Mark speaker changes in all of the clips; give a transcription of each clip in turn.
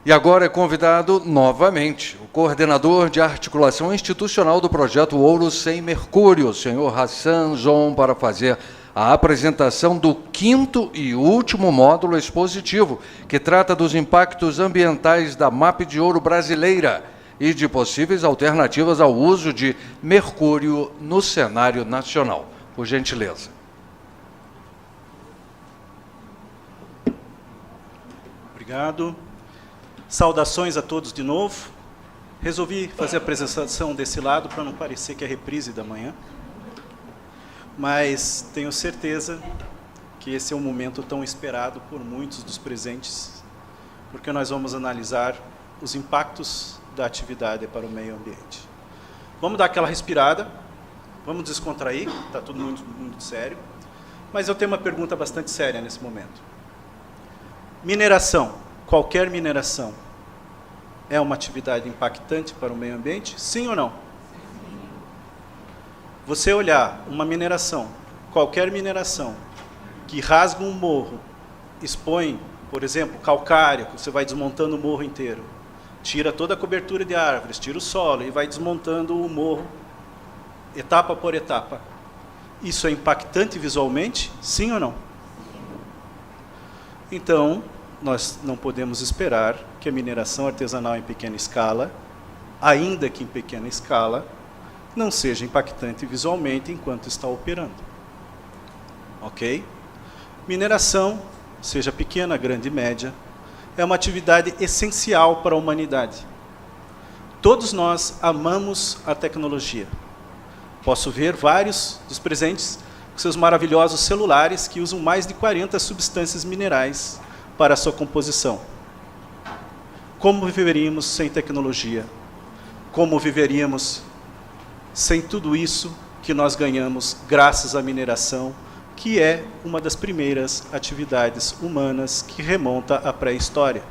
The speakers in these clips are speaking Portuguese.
Speaker 1: E agora é convidado novamente o coordenador de articulação institucional do projeto Ouro Sem Mercúrio, o senhor Hassan Zon, para fazer a apresentação do 5º e último módulo expositivo, que trata dos impactos ambientais da MAP de Ouro brasileira e de possíveis alternativas ao uso de mercúrio no cenário nacional. Por gentileza.
Speaker 2: Obrigado. Saudações a todos de novo. Resolvi fazer a apresentação desse lado para não parecer que é reprise da manhã, mas tenho certeza que esse é um momento tão esperado por muitos dos presentes, porque nós vamos analisar os impactos da atividade para o meio ambiente. Vamos dar aquela respirada, vamos descontrair, está tudo muito sério, mas eu tenho uma pergunta bastante séria nesse momento. Mineração, qualquer mineração, é uma atividade impactante para o meio ambiente? Sim ou não? Você olhar uma mineração, qualquer mineração, que rasga um morro, expõe, por exemplo, calcário, que você vai desmontando o morro inteiro, tira toda a cobertura de árvores, tira o solo e vai desmontando o morro, etapa por etapa. Isso é impactante visualmente? Sim ou não? Então, nós não podemos esperar que a mineração artesanal em pequena escala, ainda que em pequena escala, não seja impactante visualmente enquanto está operando. Ok? Mineração, seja pequena, grande, média, é uma atividade essencial para a humanidade. Todos nós amamos a tecnologia. Posso ver vários dos presentes com seus maravilhosos celulares que usam mais de 40 substâncias minerais para a sua composição. Como viveríamos sem tecnologia? Como viveríamos sem tudo isso que nós ganhamos graças à mineração, que é uma das primeiras atividades humanas que remonta à pré-história,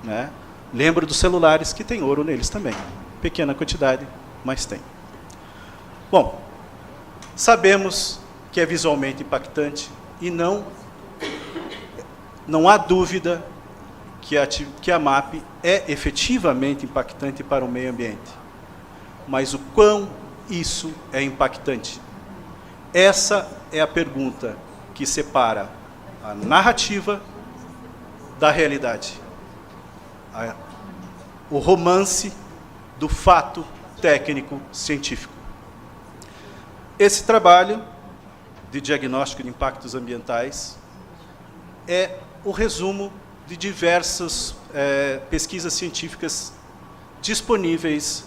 Speaker 2: né? Lembro dos celulares que tem ouro neles também. Pequena quantidade, mas tem. Bom, sabemos que é visualmente impactante e não há dúvida que a MAP é efetivamente impactante para o meio ambiente. Mas o quão isso é impactante? Essa é a pergunta que separa a narrativa da realidade. O romance do fato técnico científico. Esse trabalho de diagnóstico de impactos ambientais é o resumo de diversas pesquisas científicas disponíveis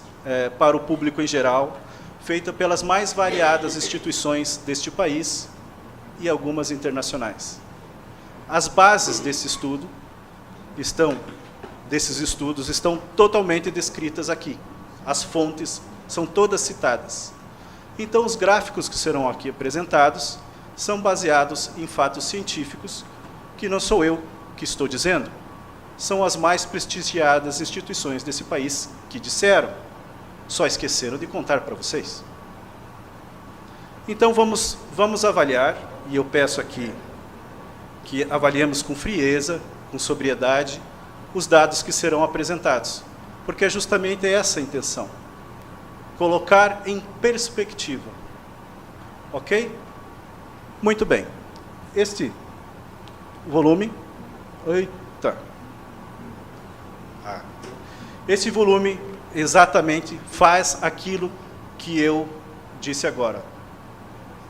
Speaker 2: para o público em geral, feita pelas mais variadas instituições deste país e algumas internacionais. As bases desses estudos estão totalmente descritas aqui. As fontes são todas citadas. Então, os gráficos que serão aqui apresentados são baseados em fatos científicos, que não sou eu que estou dizendo, são as mais prestigiadas instituições desse país que disseram, só esqueceram de contar para vocês. Então, vamos avaliar, e eu peço aqui que avaliemos com frieza, com sobriedade, os dados que serão apresentados, porque é justamente essa a intenção. Colocar em perspectiva. Ok? Muito bem. Este volume... Eita! Esse volume exatamente faz aquilo que eu disse agora.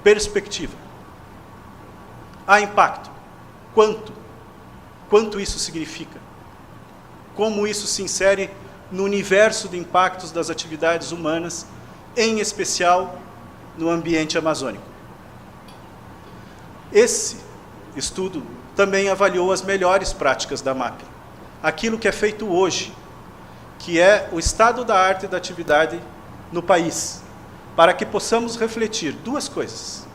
Speaker 2: Perspectiva. Há impacto. Quanto? Quanto isso significa? Como isso se insere no universo de impactos das atividades humanas, em especial no ambiente amazônico? Esse estudo também avaliou as melhores práticas da MAP. Aquilo que é feito hoje, que é o estado da arte e da atividade no país, para que possamos refletir duas coisas.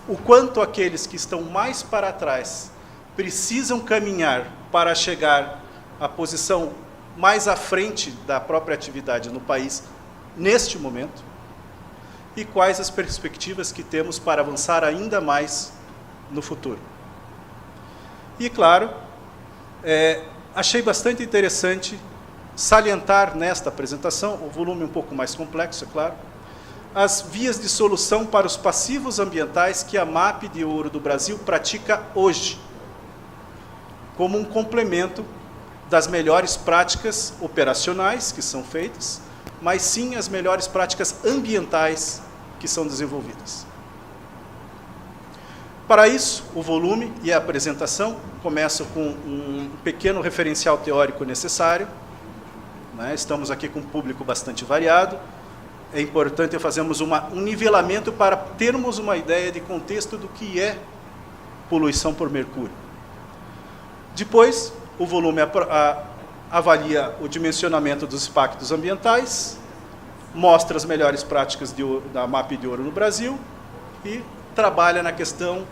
Speaker 2: O quanto aqueles que estão mais para trás precisam caminhar para chegar à posição mais à frente da própria atividade no país, neste momento, e quais as perspectivas que temos para avançar ainda mais no futuro. E, claro, achei bastante interessante salientar nesta apresentação, o volume um pouco mais complexo, é claro, as vias de solução para os passivos ambientais que a MAP de Ouro do Brasil pratica hoje, como um complemento das melhores práticas operacionais que são feitas, mas sim as melhores práticas ambientais que são desenvolvidas. Para isso, o volume e a apresentação começam com um pequeno referencial teórico necessário. Estamos aqui com um público bastante variado. É importante fazermos um nivelamento para termos uma ideia de contexto do que é poluição por mercúrio. Depois, o volume avalia o dimensionamento dos impactos ambientais, mostra as melhores práticas da MAP de Ouro no Brasil e trabalha na questão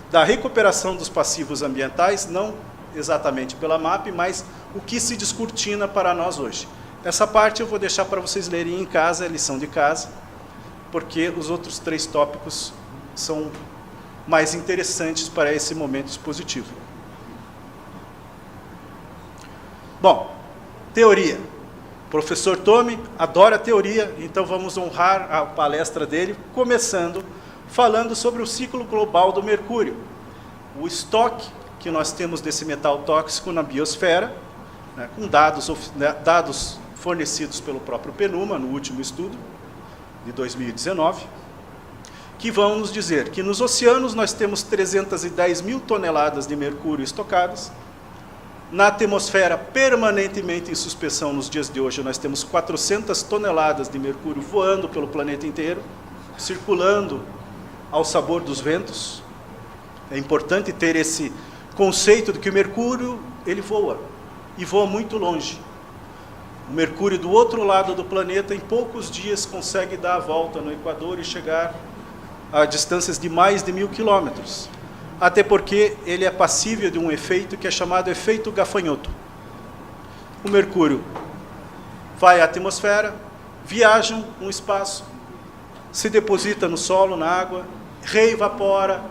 Speaker 2: da recuperação dos passivos ambientais, não exatamente pela MAP, mas o que se descortina para nós hoje. Essa parte eu vou deixar para vocês lerem em casa, é lição de casa, porque os outros 3 tópicos são mais interessantes para esse momento expositivo. Bom, teoria. O professor Tomi adora teoria, então vamos honrar a palestra dele, começando falando sobre o ciclo global do mercúrio. O estoque que nós temos desse metal tóxico na biosfera, com dados fornecidos pelo próprio PNUMA, no último estudo, de 2019, que vão nos dizer que nos oceanos nós temos 310 mil toneladas de mercúrio estocadas. Na atmosfera, permanentemente em suspensão nos dias de hoje, nós temos 400 toneladas de mercúrio voando pelo planeta inteiro, circulando ao sabor dos ventos. É importante ter esse conceito de que o mercúrio, ele voa, e voa muito longe. O mercúrio do outro lado do planeta, em poucos dias, consegue dar a volta no Equador e chegar a distâncias de mais de 1000 quilômetros. Até porque ele é passível de um efeito que é chamado efeito gafanhoto. O mercúrio vai à atmosfera, viaja um espaço, se deposita no solo, na água, reevapora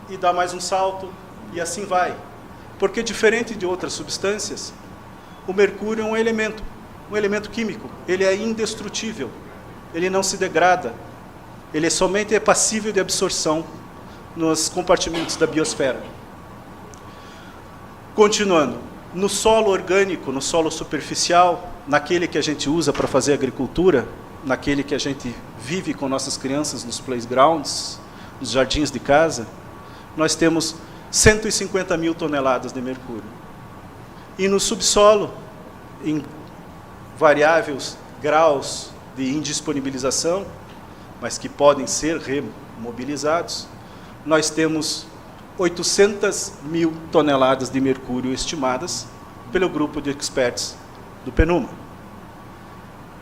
Speaker 2: e dá mais um salto, e assim vai. Porque, diferente de outras substâncias, o mercúrio é um elemento químico. Ele é indestrutível, ele não se degrada, ele somente é passível de absorção nos compartimentos da biosfera. Continuando, no solo orgânico, no solo superficial, naquele que a gente usa para fazer agricultura, naquele que a gente vive com nossas crianças nos playgrounds, nos jardins de casa, nós temos 150 mil toneladas de mercúrio. E no subsolo, em variáveis graus de indisponibilização, mas que podem ser remobilizados, nós temos 800 mil toneladas de mercúrio estimadas pelo grupo de experts do PNUMA.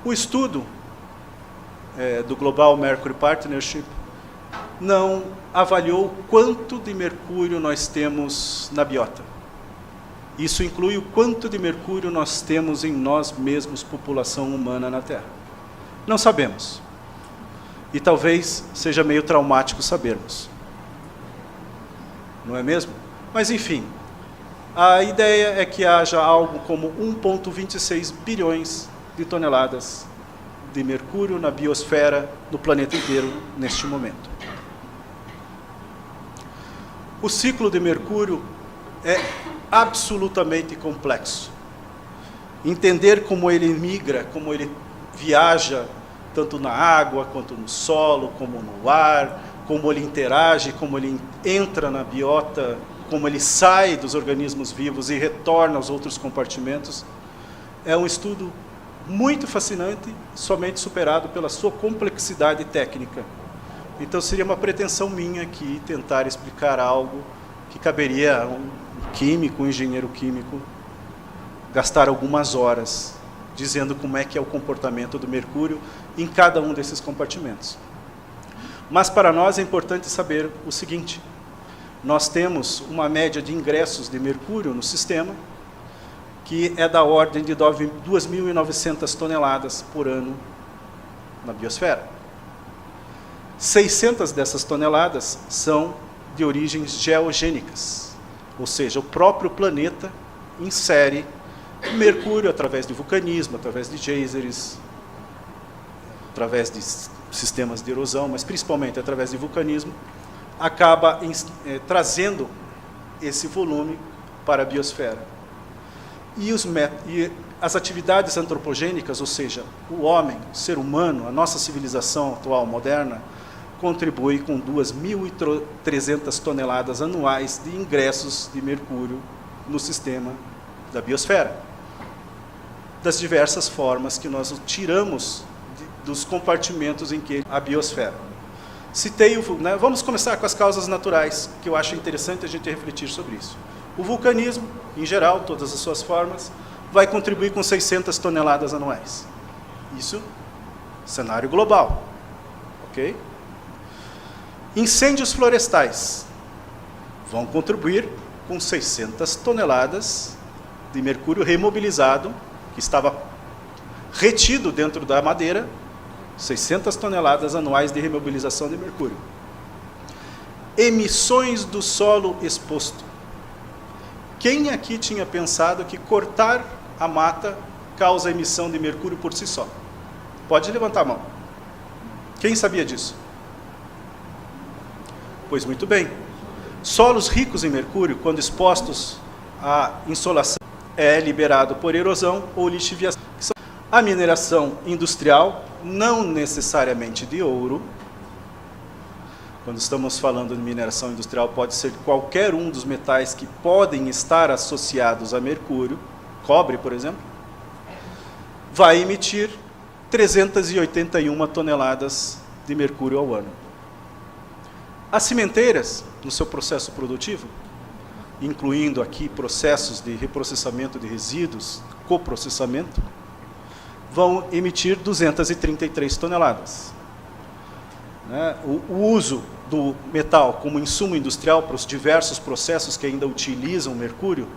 Speaker 2: O estudo do Global Mercury Partnership não avaliou quanto de mercúrio nós temos na biota. Isso inclui o quanto de mercúrio nós temos em nós mesmos, população humana na Terra. Não sabemos. E talvez seja meio traumático sabermos. Não é mesmo? Mas, enfim, a ideia é que haja algo como 1,26 bilhões de toneladas de mercúrio na biosfera do planeta inteiro neste momento. O ciclo de mercúrio é absolutamente complexo. Entender como ele migra, como ele viaja, tanto na água, quanto no solo, como no ar, como ele interage, como ele entra na biota, como ele sai dos organismos vivos e retorna aos outros compartimentos, é um estudo muito fascinante, somente superado pela sua complexidade técnica. Então seria uma pretensão minha aqui tentar explicar algo que caberia a um químico, um engenheiro químico, gastar algumas horas dizendo como é que é o comportamento do mercúrio em cada um desses compartimentos. Mas para nós é importante saber o seguinte: nós temos uma média de ingressos de mercúrio no sistema que é da ordem de 2.900 toneladas por ano na biosfera. 600 dessas toneladas são de origens geogênicas, ou seja, o próprio planeta insere Mercúrio, através de vulcanismo, através de geysers, através de sistemas de erosão, mas principalmente através de vulcanismo, acaba trazendo esse volume para a biosfera. E as atividades antropogênicas, ou seja, o homem, o ser humano, a nossa civilização atual, moderna, contribui com 2.300 toneladas anuais de ingressos de mercúrio no sistema da biosfera, das diversas formas que nós tiramos dos compartimentos em que a biosfera. Citei vamos começar com as causas naturais, que eu acho interessante a gente refletir sobre isso. O vulcanismo, em geral, todas as suas formas, vai contribuir com 600 toneladas anuais. Isso, cenário global. Ok? Incêndios florestais vão contribuir com 600 toneladas de mercúrio remobilizado, que estava retido dentro da madeira, 600 toneladas anuais de remobilização de mercúrio. Emissões do solo exposto. Quem aqui tinha pensado que cortar a mata causa emissão de mercúrio por si só? Pode levantar a mão. Quem sabia disso? Pois muito bem. Solos ricos em mercúrio, quando expostos à insolação, é liberado por erosão ou lixiviação. A mineração industrial, não necessariamente de ouro. Quando estamos falando de mineração industrial, pode ser qualquer um dos metais que podem estar associados a mercúrio, cobre, por exemplo, vai emitir 381 toneladas de mercúrio ao ano. As cimenteiras, no seu processo produtivo, incluindo aqui processos de reprocessamento de resíduos, coprocessamento, vão emitir 233 toneladas. O uso do metal como insumo industrial para os diversos processos que ainda utilizam mercúrio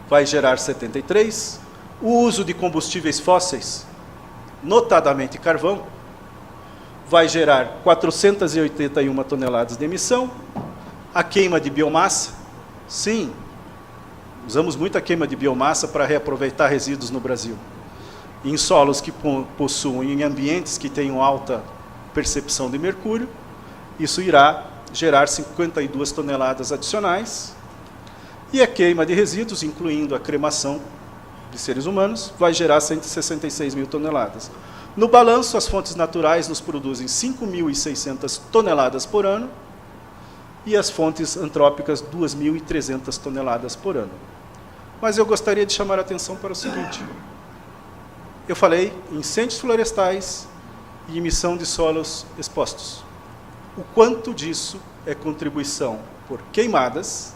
Speaker 2: vai gerar 73. O uso de combustíveis fósseis, notadamente carvão, vai gerar 481 toneladas de emissão. A queima de biomassa, sim, usamos muito a queima de biomassa para reaproveitar resíduos no Brasil. Em solos que possuem, em ambientes que tenham alta percepção de mercúrio, isso irá gerar 52 toneladas adicionais. E a queima de resíduos, incluindo a cremação de seres humanos, vai gerar 166 mil toneladas. No balanço, as fontes naturais nos produzem 5.600 toneladas por ano e as fontes antrópicas 2.300 toneladas por ano. Mas eu gostaria de chamar a atenção para o seguinte. Eu falei em incêndios florestais e emissão de solos expostos. O quanto disso é contribuição por queimadas?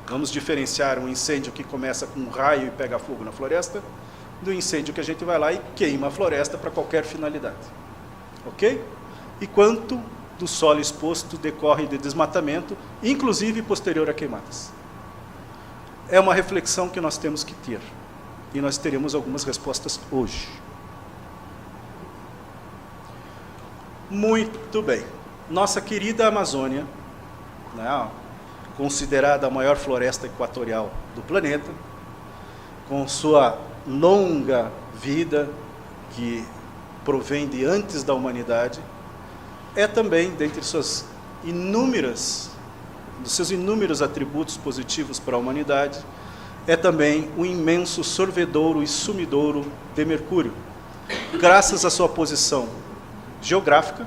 Speaker 2: Vamos diferenciar um incêndio que começa com um raio e pega fogo na floresta, do incêndio que a gente vai lá e queima a floresta para qualquer finalidade. Ok? E quanto do solo exposto decorre de desmatamento, inclusive posterior a queimadas? É uma reflexão que nós temos que ter. E nós teremos algumas respostas hoje. Muito bem. Nossa querida Amazônia, considerada a maior floresta equatorial do planeta, com sua longa vida, que provém de antes da humanidade, é também, dentre dos seus inúmeros atributos positivos para a humanidade, é também um imenso sorvedouro e sumidouro de mercúrio, graças à sua posição geográfica,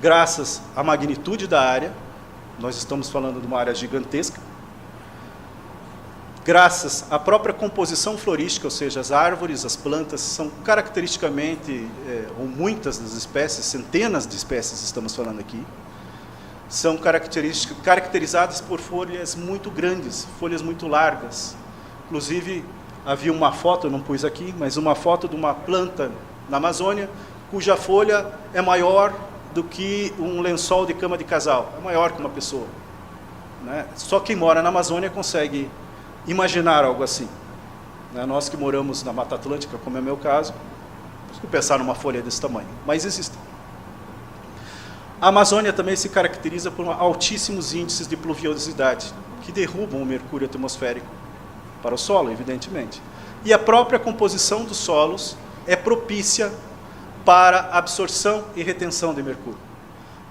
Speaker 2: graças à magnitude da área, nós estamos falando de uma área gigantesca, graças à própria composição florística, ou seja, as árvores, as plantas, são caracteristicamente, ou muitas das espécies, centenas de espécies estamos falando aqui, são caracterizadas por folhas muito grandes, folhas muito largas. Inclusive, havia uma foto, eu não pus aqui, mas uma foto de uma planta na Amazônia, cuja folha é maior do que um lençol de cama de casal, é maior que uma pessoa. Só quem mora na Amazônia consegue imaginar algo assim. Nós que moramos na Mata Atlântica, como é o meu caso, não consigo pensar numa folha desse tamanho, mas existem. A Amazônia também se caracteriza por altíssimos índices de pluviosidade, que derrubam o mercúrio atmosférico para o solo, evidentemente. E a própria composição dos solos é propícia para absorção e retenção de mercúrio.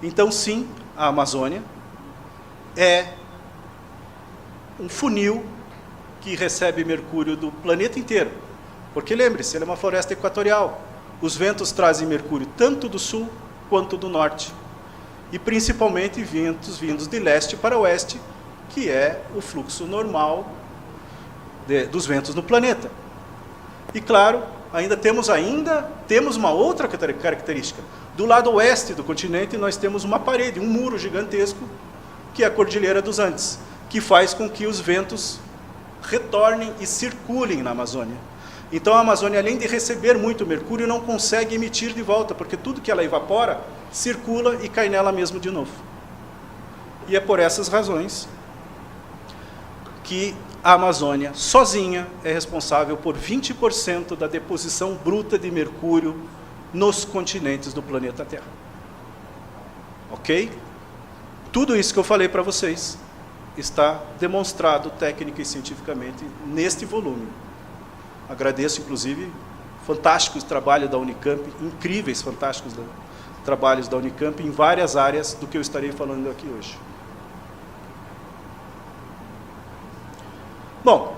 Speaker 2: Então, sim, a Amazônia é um funil que recebe mercúrio do planeta inteiro. Porque, lembre-se, ela é uma floresta equatorial. Os ventos trazem mercúrio tanto do sul quanto do norte. E, principalmente, ventos vindos de leste para oeste, que é o fluxo normal dos ventos no planeta. E, claro, ainda temos uma outra característica. Do lado oeste do continente, nós temos uma parede, um muro gigantesco, que é a Cordilheira dos Andes, que faz com que os ventos retornem e circulem na Amazônia. Então, a Amazônia, além de receber muito mercúrio, não consegue emitir de volta, porque tudo que ela evapora, circula e cai nela mesmo de novo. E é por essas razões que a Amazônia, sozinha, é responsável por 20% da deposição bruta de mercúrio nos continentes do planeta Terra. Ok? Tudo isso que eu falei para vocês está demonstrado técnica e cientificamente neste volume. Agradeço, inclusive, fantásticos trabalhos da Unicamp, incríveis, fantásticos trabalhos da Unicamp em várias áreas do que eu estarei falando aqui hoje. Bom,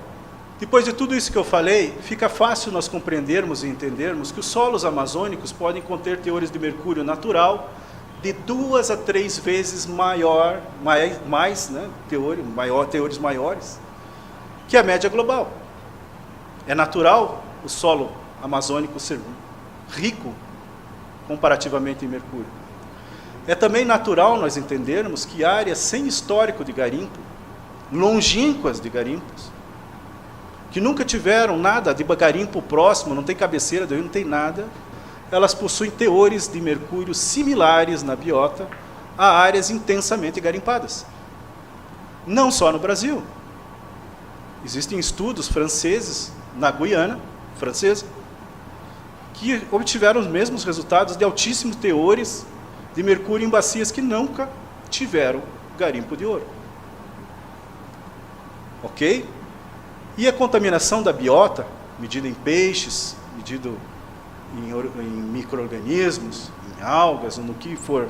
Speaker 2: depois de tudo isso que eu falei, fica fácil nós compreendermos e entendermos que os solos amazônicos podem conter teores de mercúrio natural de 2 a 3 vezes teores maiores que a média global. É natural o solo amazônico ser rico comparativamente em mercúrio. É também natural nós entendermos que áreas sem histórico de garimpo, longínquas de garimpos, que nunca tiveram nada de garimpo próximo, não tem cabeceira do rio, não tem nada, elas possuem teores de mercúrio similares na biota a áreas intensamente garimpadas. Não só no Brasil. Existem estudos franceses na Guiana francesa que obtiveram os mesmos resultados de altíssimos teores de mercúrio em bacias que nunca tiveram garimpo de ouro. Ok? E a contaminação da biota, medida em peixes, medida em micro-organismos, em algas, ou no que for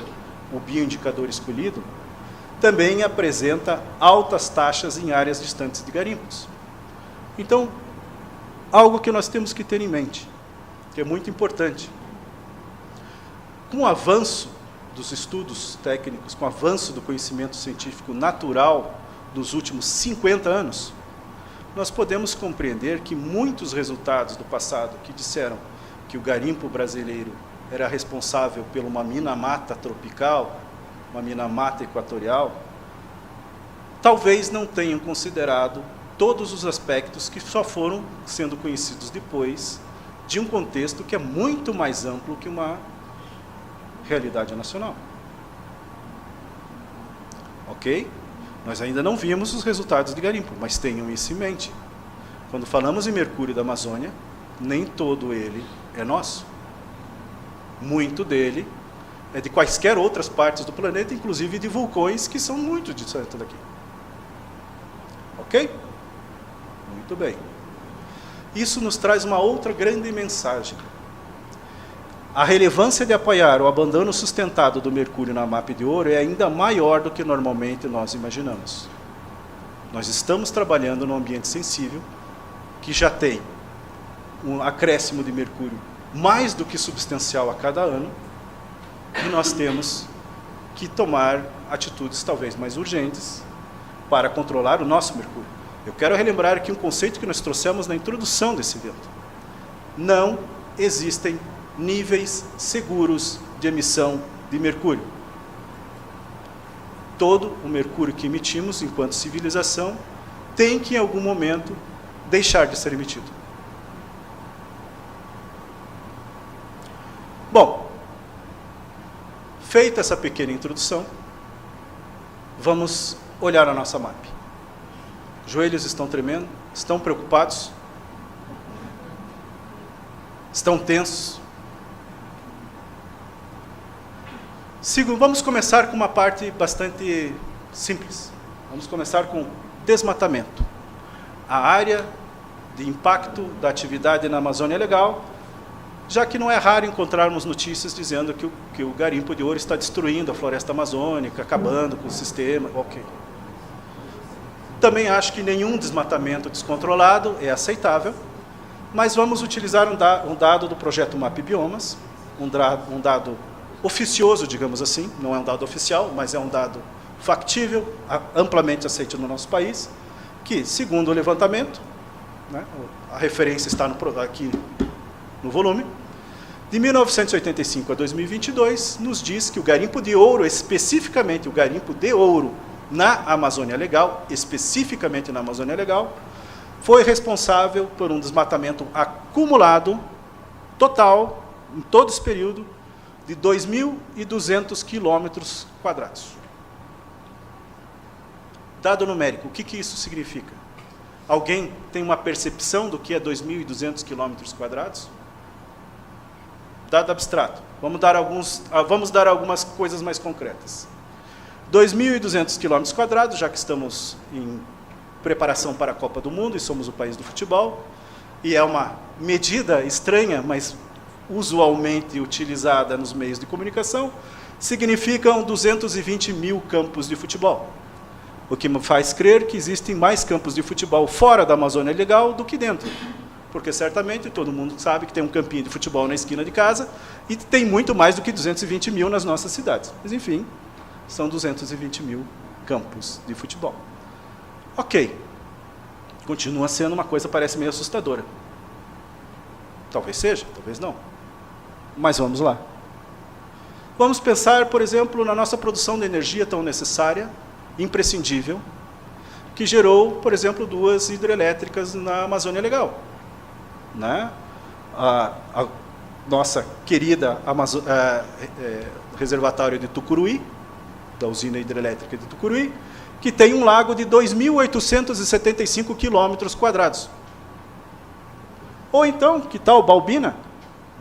Speaker 2: o bioindicador escolhido, também apresenta altas taxas em áreas distantes de garimpos. Então, algo que nós temos que ter em mente, que é muito importante. Com o avanço dos estudos técnicos, com o avanço do conhecimento científico natural dos últimos 50 anos, nós podemos compreender que muitos resultados do passado que disseram que o garimpo brasileiro era responsável por uma mina-mata tropical, uma mina-mata equatorial, talvez não tenham considerado todos os aspectos que só foram sendo conhecidos depois de um contexto que é muito mais amplo que uma realidade nacional. Ok? Nós ainda não vimos os resultados de garimpo, mas tenham isso em mente. Quando falamos em mercúrio da Amazônia, nem todo ele é nosso. Muito dele é de quaisquer outras partes do planeta, inclusive de vulcões que são muito distantes daqui. Ok? Muito bem. Isso nos traz uma outra grande mensagem. A relevância de apoiar o abandono sustentado do mercúrio na MAP de ouro é ainda maior do que normalmente nós imaginamos. Nós estamos trabalhando num ambiente sensível que já tem um acréscimo de mercúrio mais do que substancial a cada ano, e nós temos que tomar atitudes talvez mais urgentes para controlar o nosso mercúrio. Eu quero relembrar aqui um conceito que nós trouxemos na introdução desse evento. Não existem níveis seguros de emissão de mercúrio. Todo o mercúrio que emitimos enquanto civilização tem que, em algum momento, deixar de ser emitido. Bom, feita essa pequena introdução, vamos olhar a nossa MAP. Joelhos estão tremendo? Estão preocupados? Estão tensos? Vamos começar com uma parte bastante simples. Vamos começar com desmatamento. a área de impacto da atividade na Amazônia Legal, já que não é raro encontrarmos notícias dizendo que o garimpo de ouro está destruindo a floresta amazônica, acabando com o sistema. Ok. Também acho que nenhum desmatamento descontrolado é aceitável, mas vamos utilizar um dado do projeto MAP Biomas, um dado oficioso, digamos assim, não é um dado oficial, mas é um dado factível, amplamente aceito no nosso país, que, segundo o levantamento, né, a referência está aqui no volume, de 1985 a 2022, nos diz que o garimpo de ouro, especificamente o garimpo de ouro na Amazônia Legal, especificamente na Amazônia Legal, foi responsável por um desmatamento acumulado, total, em todo esse período, de 2.200 quilômetros quadrados. Dado numérico, o que isso significa? Alguém tem uma percepção do que é 2.200 quilômetros quadrados? Dado abstrato. Vamos dar algumas coisas mais concretas. 2.200 quilômetros quadrados, já que estamos em preparação para a Copa do Mundo e somos o país do futebol, e é uma medida estranha, mas usualmente utilizada nos meios de comunicação, significam 220 mil campos de futebol. O que me faz crer que existem mais campos de futebol fora da Amazônia Legal do que dentro. Porque certamente todo mundo sabe que tem um campinho de futebol na esquina de casa e tem muito mais do que 220 mil nas nossas cidades. Mas, enfim, são 220 mil campos de futebol. Ok. Continua sendo uma coisa que parece meio assustadora. Talvez seja, talvez não. Mas vamos lá. Vamos pensar, por exemplo, na nossa produção de energia tão necessária, imprescindível, que gerou, por exemplo, 2 hidrelétricas na Amazônia Legal. Né? A nossa querida reservatório de Tucuruí, da usina hidrelétrica de Tucuruí, que tem um lago de 2.875 quilômetros quadrados. Ou então, que tal Balbina?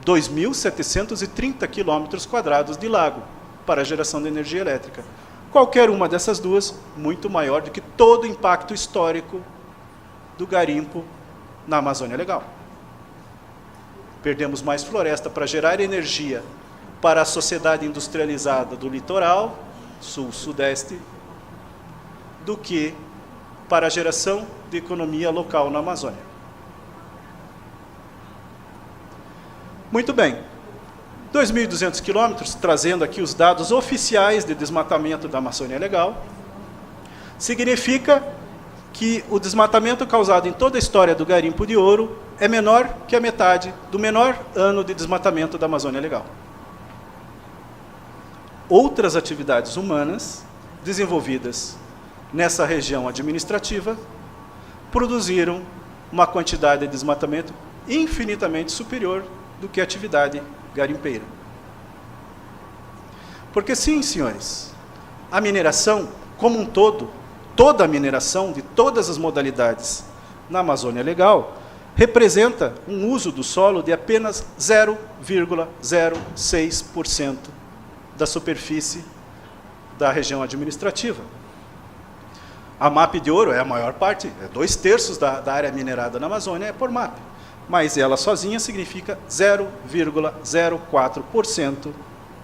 Speaker 2: 2.730 quilômetros quadrados de lago para a geração de energia elétrica. Qualquer uma dessas duas, muito maior do que todo o impacto histórico do garimpo na Amazônia Legal. Perdemos mais floresta para gerar energia para a sociedade industrializada do litoral, sul-sudeste, do que para a geração de economia local na Amazônia. Muito bem. 2.200 quilômetros, trazendo aqui os dados oficiais de desmatamento da Amazônia Legal, significa que o desmatamento causado em toda a história do garimpo de ouro é menor que a metade do menor ano de desmatamento da Amazônia Legal. Outras atividades humanas desenvolvidas nessa região administrativa produziram uma quantidade de desmatamento infinitamente superior do que a atividade garimpeira. Porque sim, senhores, a mineração como um todo, toda a mineração de todas as modalidades na Amazônia Legal, representa um uso do solo de apenas 0,06% da superfície da região administrativa. A MAP de ouro é a maior parte, 2/3 da área minerada na Amazônia é por MAP. Mas ela sozinha significa 0,04%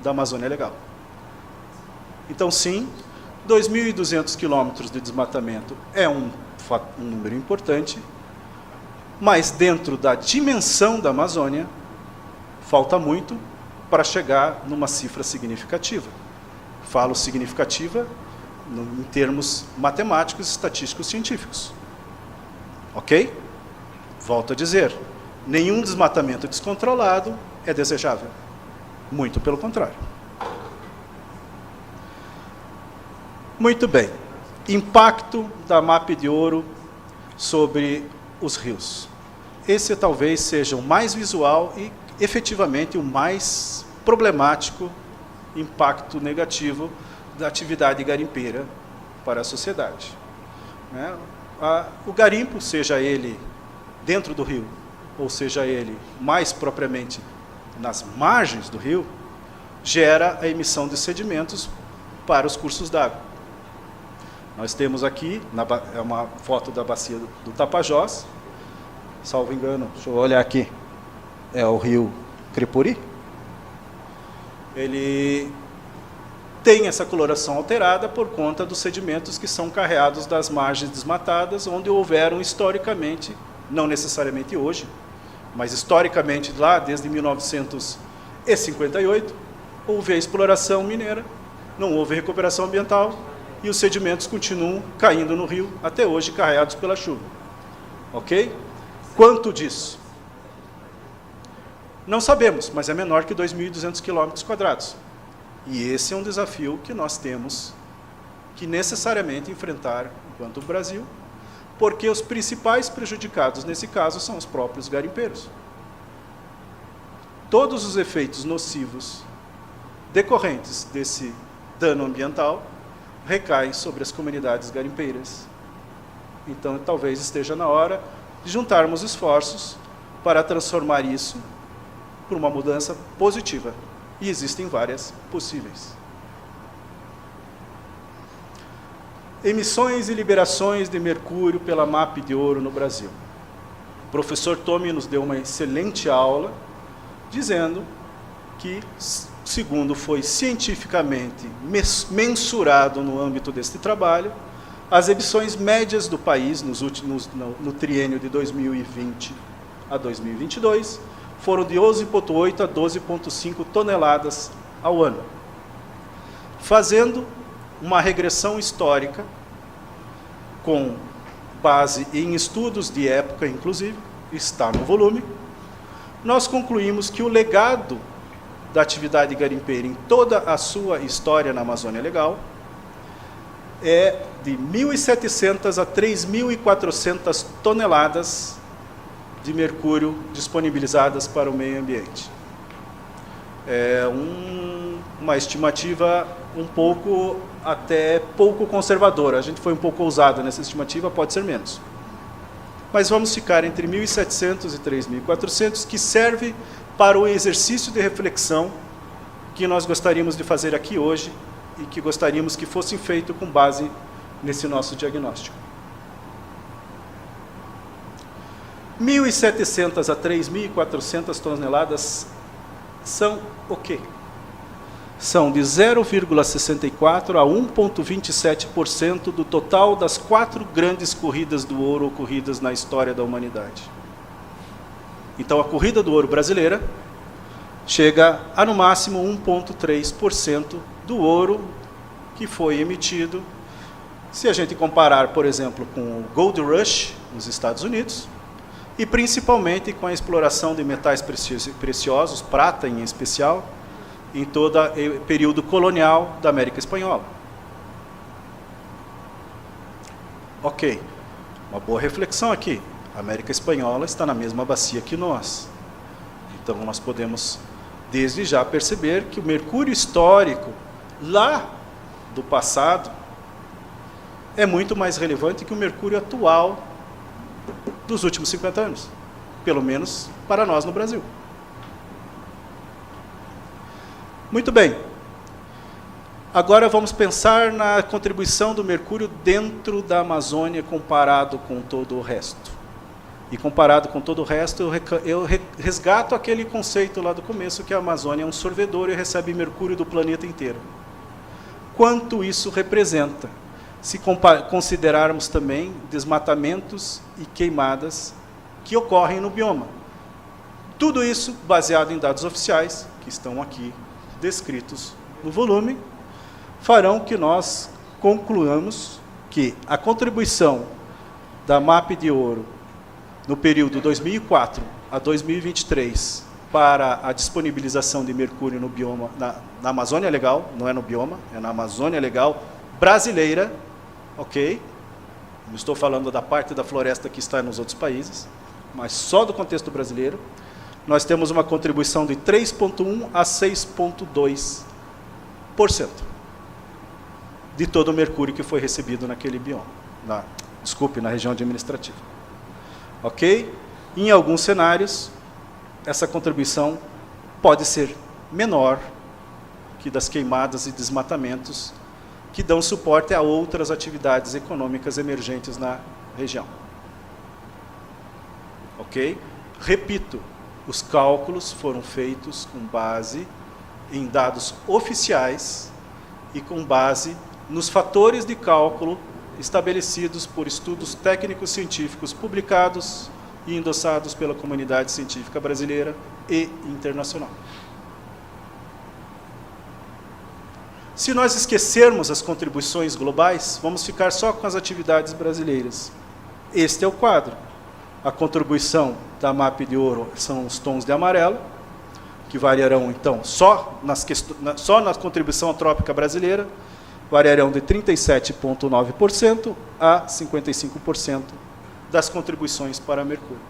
Speaker 2: da Amazônia Legal. Então, sim, 2.200 quilômetros de desmatamento é um número importante, mas dentro da dimensão da Amazônia, falta muito para chegar numa cifra significativa. Falo significativa em termos matemáticos, estatísticos, científicos. Ok? Volto a dizer, nenhum desmatamento descontrolado é desejável. Muito pelo contrário. Muito bem. Impacto da MAP de ouro sobre os rios. Esse talvez seja o mais visual e, efetivamente, o mais problemático impacto negativo da atividade garimpeira para a sociedade. O garimpo, seja ele dentro do rio, ou seja ele mais propriamente nas margens do rio, gera a emissão de sedimentos para os cursos d'água. Nós temos aqui, é uma foto da bacia do Tapajós, salvo engano, deixa eu olhar aqui, é o rio Crepuri. Ele tem essa coloração alterada por conta dos sedimentos que são carreados das margens desmatadas, onde houveram historicamente, não necessariamente hoje, mas historicamente lá desde 1958, houve a exploração mineira, não houve recuperação ambiental e os sedimentos continuam caindo no rio até hoje, carregados pela chuva. Ok? Quanto disso? Não sabemos, mas é menor que 2.200 km². E esse é um desafio que nós temos que necessariamente enfrentar enquanto Brasil, porque os principais prejudicados nesse caso são os próprios garimpeiros. Todos os efeitos nocivos decorrentes desse dano ambiental recaem sobre as comunidades garimpeiras. Então, talvez esteja na hora de juntarmos esforços para transformar isso por uma mudança positiva. E existem várias possíveis. Emissões e liberações de mercúrio pela MAP de Ouro no Brasil. O professor Tomi nos deu uma excelente aula, dizendo que, segundo foi cientificamente mensurado no âmbito deste trabalho, as emissões médias do país no triênio de 2020 a 2022 foram de 11,8 a 12,5 toneladas ao ano. Fazendo uma regressão histórica, com base em estudos de época, inclusive, está no volume, nós concluímos que o legado da atividade garimpeira em toda a sua história na Amazônia Legal é de 1.700 a 3.400 toneladas de mercúrio disponibilizadas para o meio ambiente. É uma estimativa até pouco conservadora. A gente foi um pouco ousado nessa estimativa, pode ser menos. Mas vamos ficar entre 1.700 e 3.400, que serve para o exercício de reflexão que nós gostaríamos de fazer aqui hoje e que gostaríamos que fosse feito com base nesse nosso diagnóstico. 1.700 a 3.400 toneladas são o quê? São de 0,64% a 1,27% do total das 4 grandes corridas do ouro ocorridas na história da humanidade. Então, a corrida do ouro brasileira chega a, no máximo, 1,3% do ouro que foi emitido. Se a gente comparar, por exemplo, com o Gold Rush nos Estados Unidos, e principalmente com a exploração de metais preciosos, prata em especial, em todo o período colonial da América Espanhola. Ok, uma boa reflexão aqui. A América Espanhola está na mesma bacia que nós. Então, nós podemos, desde já, perceber que o mercúrio histórico, lá do passado, é muito mais relevante que o mercúrio atual dos últimos 50 anos, pelo menos para nós no Brasil. Muito bem. Agora vamos pensar na contribuição do mercúrio dentro da Amazônia comparado com todo o resto. E comparado com todo o resto, eu resgato aquele conceito lá do começo, que a Amazônia é um sorvedor e recebe mercúrio do planeta inteiro. Quanto isso representa? Se considerarmos também desmatamentos e queimadas que ocorrem no bioma. Tudo isso baseado em dados oficiais, que estão aqui descritos no volume, farão que nós concluamos que a contribuição da MAP de Ouro no período 2004 a 2023 para a disponibilização de mercúrio no bioma, na Amazônia Legal, não é no bioma, é na Amazônia Legal brasileira, ok? Não estou falando da parte da floresta que está nos outros países, mas só do contexto brasileiro. Nós temos uma contribuição de 3,1% a 6,2% de todo o mercúrio que foi recebido naquele bioma, na região administrativa. Ok? Em alguns cenários, essa contribuição pode ser menor que das queimadas e desmatamentos que dão suporte a outras atividades econômicas emergentes na região. Ok? Repito, os cálculos foram feitos com base em dados oficiais e com base nos fatores de cálculo estabelecidos por estudos técnicos científicos publicados e endossados pela comunidade científica brasileira e internacional. Se nós esquecermos as contribuições globais, vamos ficar só com as atividades brasileiras. Este é o quadro. A contribuição da MAP de ouro são os tons de amarelo, que variarão, então, só na contribuição antrópica brasileira, variarão de 37,9% a 55% das contribuições para Mercúrio.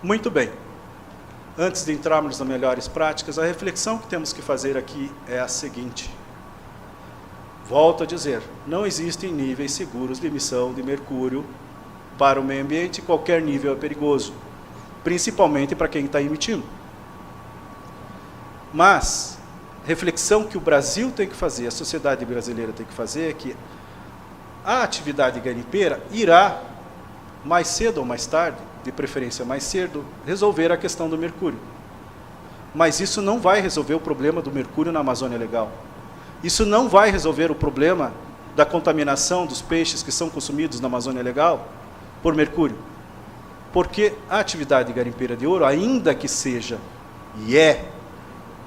Speaker 2: Muito bem. Antes de entrarmos nas melhores práticas, a reflexão que temos que fazer aqui é a seguinte. Volto a dizer, não existem níveis seguros de emissão de mercúrio para o meio ambiente, qualquer nível é perigoso, principalmente para quem está emitindo. Mas, reflexão que o Brasil tem que fazer, a sociedade brasileira tem que fazer, é que a atividade garimpeira irá, mais cedo ou mais tarde, de preferência mais cedo, resolver a questão do mercúrio. Mas isso não vai resolver o problema do mercúrio na Amazônia Legal. Isso não vai resolver o problema da contaminação dos peixes que são consumidos na Amazônia Legal por mercúrio. Porque a atividade garimpeira de ouro, ainda que seja e é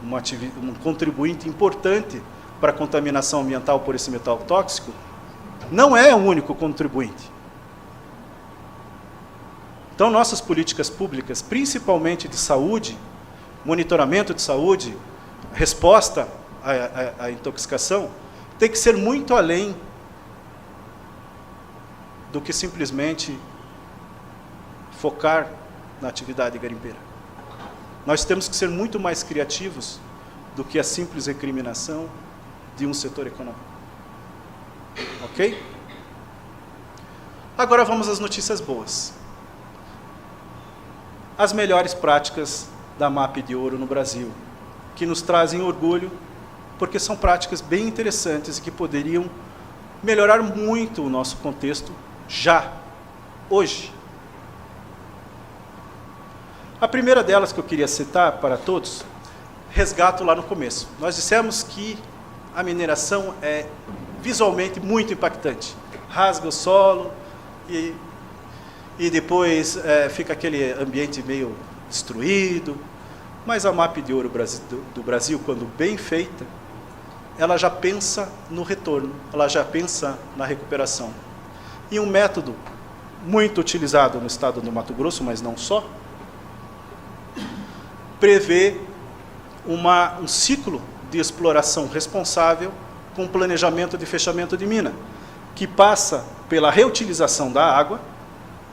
Speaker 2: um contribuinte importante para a contaminação ambiental por esse metal tóxico, não é o único contribuinte. Então, nossas políticas públicas, principalmente de saúde, monitoramento de saúde, resposta à intoxicação, tem que ser muito além do que simplesmente focar na atividade garimpeira. Nós temos que ser muito mais criativos do que a simples recriminação de um setor econômico. Ok? Agora vamos às notícias boas. As melhores práticas da MAP de ouro no Brasil, que nos trazem orgulho, porque são práticas bem interessantes e que poderiam melhorar muito o nosso contexto já, hoje. A primeira delas que eu queria citar para todos, resgato lá no começo. Nós dissemos que a mineração é visualmente muito impactante. Rasga o solo e depois fica aquele ambiente meio destruído. Mas a MAP de ouro do Brasil, quando bem feita, ela já pensa no retorno, ela já pensa na recuperação. E um método muito utilizado no estado do Mato Grosso, mas não só, prevê um ciclo de exploração responsável com planejamento de fechamento de mina, que passa pela reutilização da água,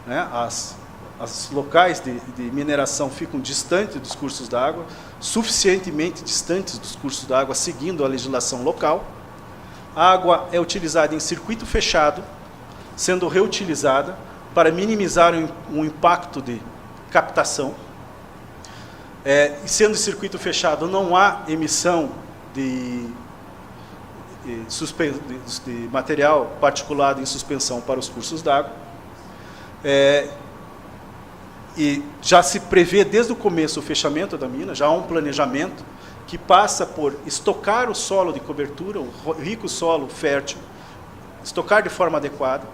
Speaker 2: né, as locais de mineração ficam distantes dos cursos d'água, suficientemente distantes dos cursos d'água, seguindo a legislação local. A água é utilizada em circuito fechado, sendo reutilizada para minimizar o impacto de captação. E sendo circuito fechado, não há emissão de material particulado em suspensão para os cursos d'água. E já se prevê desde o começo o fechamento da mina, já há um planejamento que passa por estocar o solo de cobertura, o rico solo fértil, estocar de forma adequada.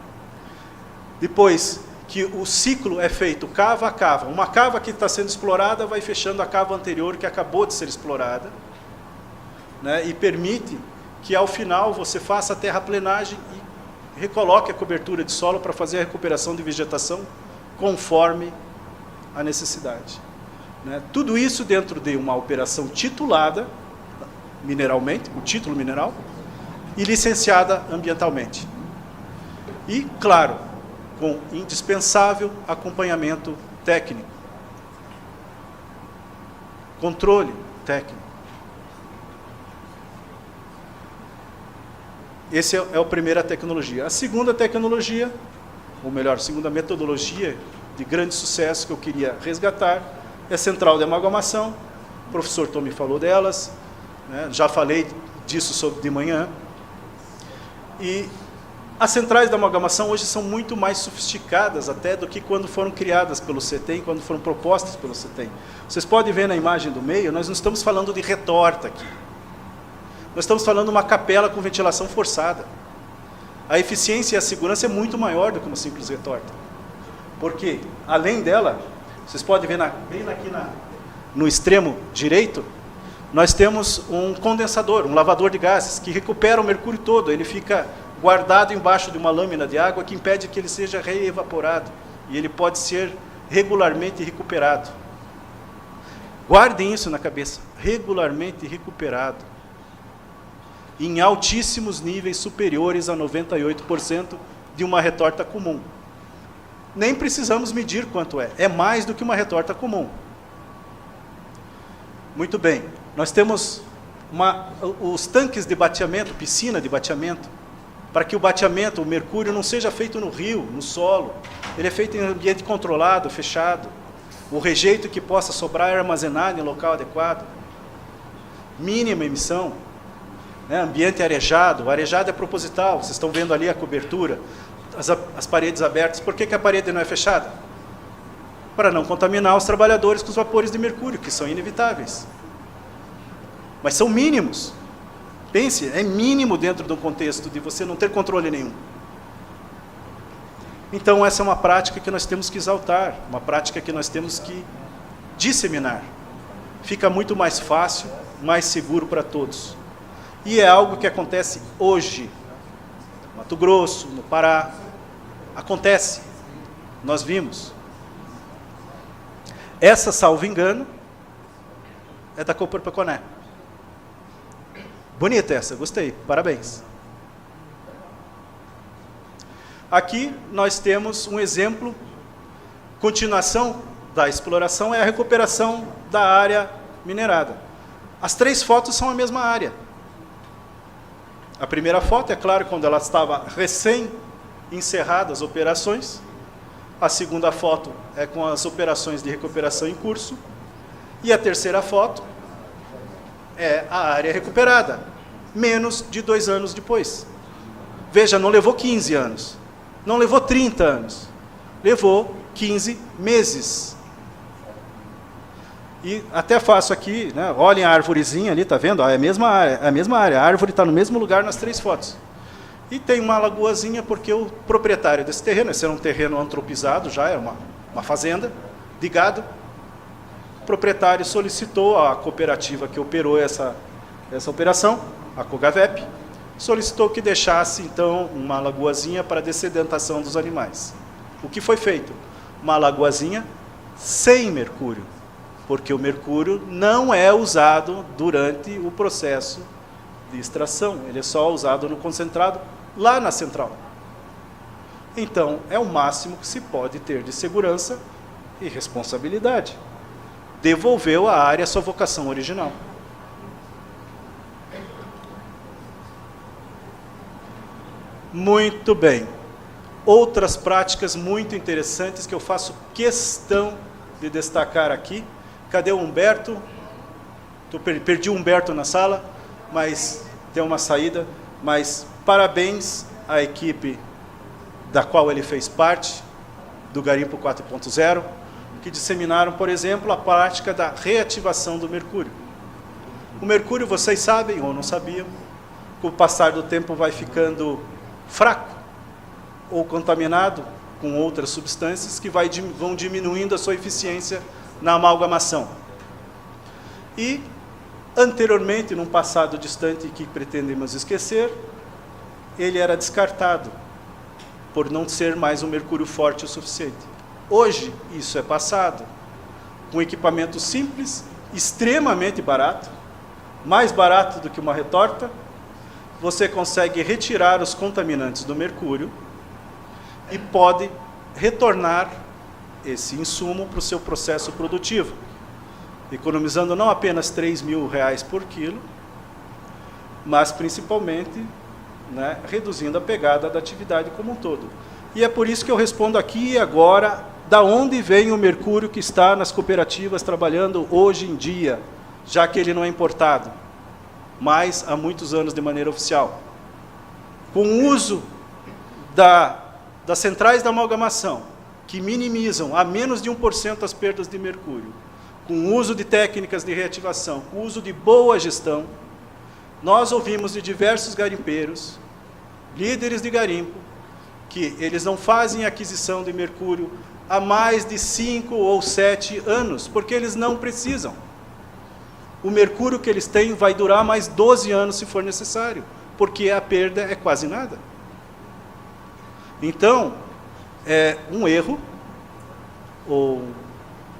Speaker 2: Depois que o ciclo é feito cava a cava. Uma cava que está sendo explorada vai fechando a cava anterior que acabou de ser explorada, né, e permite que ao final você faça a terraplenagem e recoloque a cobertura de solo para fazer a recuperação de vegetação conforme a necessidade. Né? Tudo isso dentro de uma operação titulada mineralmente, o título mineral, e licenciada ambientalmente. E, claro, com indispensável acompanhamento técnico, controle técnico. Essa é a primeira tecnologia. A segunda tecnologia, ou melhor, a segunda metodologia de grande sucesso que eu queria resgatar, é a central de amalgamação. O professor Tommy falou delas. né? Já falei disso de manhã. E as centrais de amalgamação hoje são muito mais sofisticadas até do que quando foram criadas pelo CETEM, quando foram propostas pelo CETEM. Vocês podem ver na imagem do meio, nós não estamos falando de retorta aqui. Nós estamos falando de uma capela com ventilação forçada. A eficiência e a segurança é muito maior do que uma simples retorta. Porque, além dela, vocês podem ver bem aqui no extremo direito, nós temos um condensador, um lavador de gases, que recupera o mercúrio todo. Ele fica guardado embaixo de uma lâmina de água que impede que ele seja reevaporado. E ele pode ser regularmente recuperado. Guardem isso na cabeça. Regularmente recuperado. Em altíssimos níveis superiores a 98% de uma retorta comum. Nem precisamos medir quanto é. É mais do que uma retorta comum. Muito bem. Nós temos os tanques de bateamento, piscina de bateamento, para que o bateamento, o mercúrio, não seja feito no rio, no solo. Ele é feito em ambiente controlado, fechado. O rejeito que possa sobrar é armazenado em local adequado. Mínima emissão. Né? Ambiente arejado. O arejado é proposital. Vocês estão vendo ali a cobertura. As paredes abertas. Por que a parede não é fechada? Para não contaminar os trabalhadores com os vapores de mercúrio, que são inevitáveis. Mas são mínimos. Pense, é mínimo dentro do contexto de você não ter controle nenhum. Então, essa é uma prática que nós temos que exaltar, uma prática que nós temos que disseminar. Fica muito mais fácil, mais seguro para todos. E é algo que acontece hoje. No Mato Grosso, no Pará. Acontece. Nós vimos. Essa, salvo engano, é da Coperpeconé. Bonita essa, gostei, parabéns. Aqui nós temos um exemplo, continuação da exploração é a recuperação da área minerada. As 3 fotos são a mesma área. A primeira foto, é claro, quando ela estava recém-encerradas as operações. A segunda foto é com as operações de recuperação em curso. E a terceira foto é a área recuperada, menos de 2 anos depois. Veja, não levou 15 anos, não levou 30 anos, levou 15 meses. E até faço aqui, né, olhem a arvorezinha ali, está vendo? É a mesma área, a árvore está no mesmo lugar nas 3 fotos. E tem uma lagoazinha porque o proprietário desse terreno, esse era um terreno antropizado, já era uma fazenda de gado. O proprietário solicitou à cooperativa que operou essa operação, a Cogavep, solicitou que deixasse, então, uma lagoazinha para dessedentação dos animais. O que foi feito? Uma lagoazinha sem mercúrio, porque o mercúrio não é usado durante o processo de extração, ele é só usado no concentrado lá na central. Então, é o máximo que se pode ter de segurança e responsabilidade. Devolveu à área sua vocação original. Muito bem. Outras práticas muito interessantes que eu faço questão de destacar aqui. Cadê o Humberto? Perdi o Humberto na sala, mas tem uma saída. Mas parabéns à equipe da qual ele fez parte, do Garimpo 4.0, que disseminaram, por exemplo, a prática da reativação do mercúrio. O mercúrio, vocês sabem ou não sabiam, com o passar do tempo vai ficando fraco ou contaminado com outras substâncias que vão diminuindo a sua eficiência na amalgamação. E, anteriormente, num passado distante que pretendemos esquecer, ele era descartado, por não ser mais um mercúrio forte o suficiente. Hoje, isso é passado, com equipamento simples, extremamente barato, mais barato do que uma retorta, você consegue retirar os contaminantes do mercúrio e pode retornar esse insumo para o seu processo produtivo, economizando não apenas R$3.000 por quilo, mas principalmente, né, reduzindo a pegada da atividade como um todo. E é por isso que eu respondo aqui e agora, da onde vem o mercúrio que está nas cooperativas trabalhando hoje em dia, já que ele não é importado. mas há muitos anos de maneira oficial. Com o uso das centrais de amalgamação, que minimizam a menos de 1% as perdas de mercúrio, com o uso de técnicas de reativação, com o uso de boa gestão, nós ouvimos de diversos garimpeiros, líderes de garimpo, que eles não fazem aquisição de mercúrio há mais de 5 ou 7 anos, porque eles não precisam. O mercúrio que eles têm vai durar mais 12 anos se for necessário, porque a perda é quase nada. Então, é um erro, ou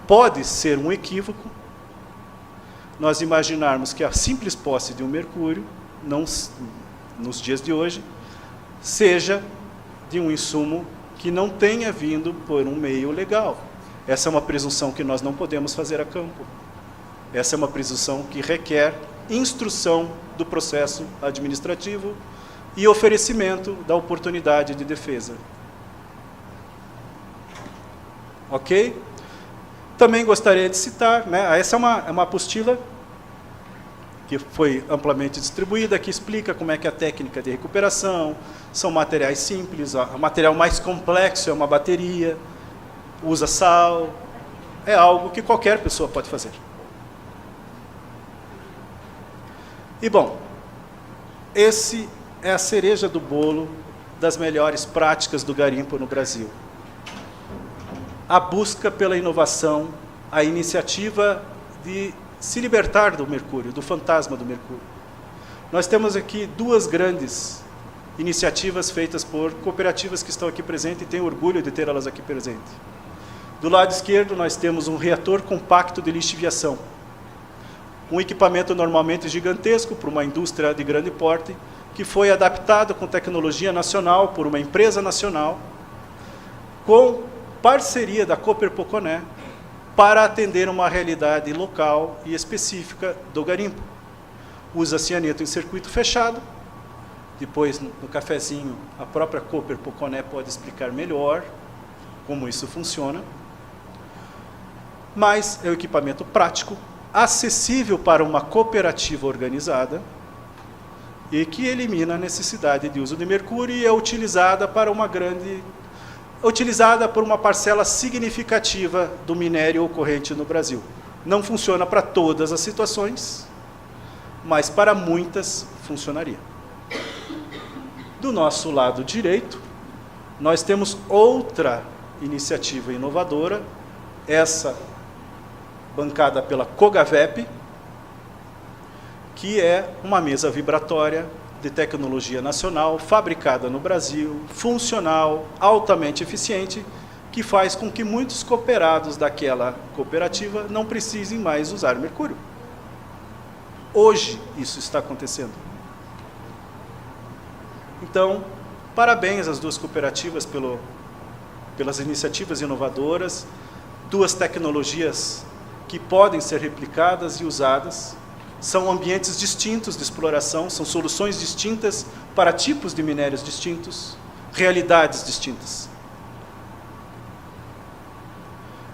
Speaker 2: pode ser um equívoco, nós imaginarmos que a simples posse de um mercúrio, nos dias de hoje, seja de um insumo que não tenha vindo por um meio legal. Essa é uma presunção que nós não podemos fazer a campo. Essa é uma presunção que requer instrução do processo administrativo e oferecimento da oportunidade de defesa. Ok? Também gostaria de citar, né, essa é uma apostila que foi amplamente distribuída, que explica como é que é a técnica de recuperação, são materiais simples, o material mais complexo é uma bateria, usa sal, é algo que qualquer pessoa pode fazer. E, bom, esse é a cereja do bolo das melhores práticas do garimpo no Brasil. A busca pela inovação, a iniciativa de se libertar do mercúrio, do fantasma do mercúrio. Nós temos aqui duas grandes iniciativas feitas por cooperativas que estão aqui presentes e tenho orgulho de ter elas aqui presentes. Do lado esquerdo, nós temos um reator compacto de lixiviação, um equipamento normalmente gigantesco para uma indústria de grande porte, que foi adaptado com tecnologia nacional por uma empresa nacional, com parceria da Cooper Poconé, para atender uma realidade local e específica do garimpo. Usa cianeto em circuito fechado. Depois, no cafezinho, a própria Cooper Poconé pode explicar melhor como isso funciona. Mas é um equipamento prático, acessível para uma cooperativa organizada e que elimina a necessidade de uso de mercúrio e é utilizada por uma parcela significativa do minério ocorrente no Brasil. Não funciona para todas as situações, mas para muitas funcionaria. Do nosso lado direito, nós temos outra iniciativa inovadora, essa bancada pela Cogavep, que é uma mesa vibratória de tecnologia nacional, fabricada no Brasil, funcional, altamente eficiente, que faz com que muitos cooperados daquela cooperativa não precisem mais usar mercúrio. Hoje isso está acontecendo. Então, parabéns às duas cooperativas pelas iniciativas inovadoras, duas tecnologias que podem ser replicadas e usadas. São ambientes distintos de exploração, são soluções distintas para tipos de minérios distintos, realidades distintas.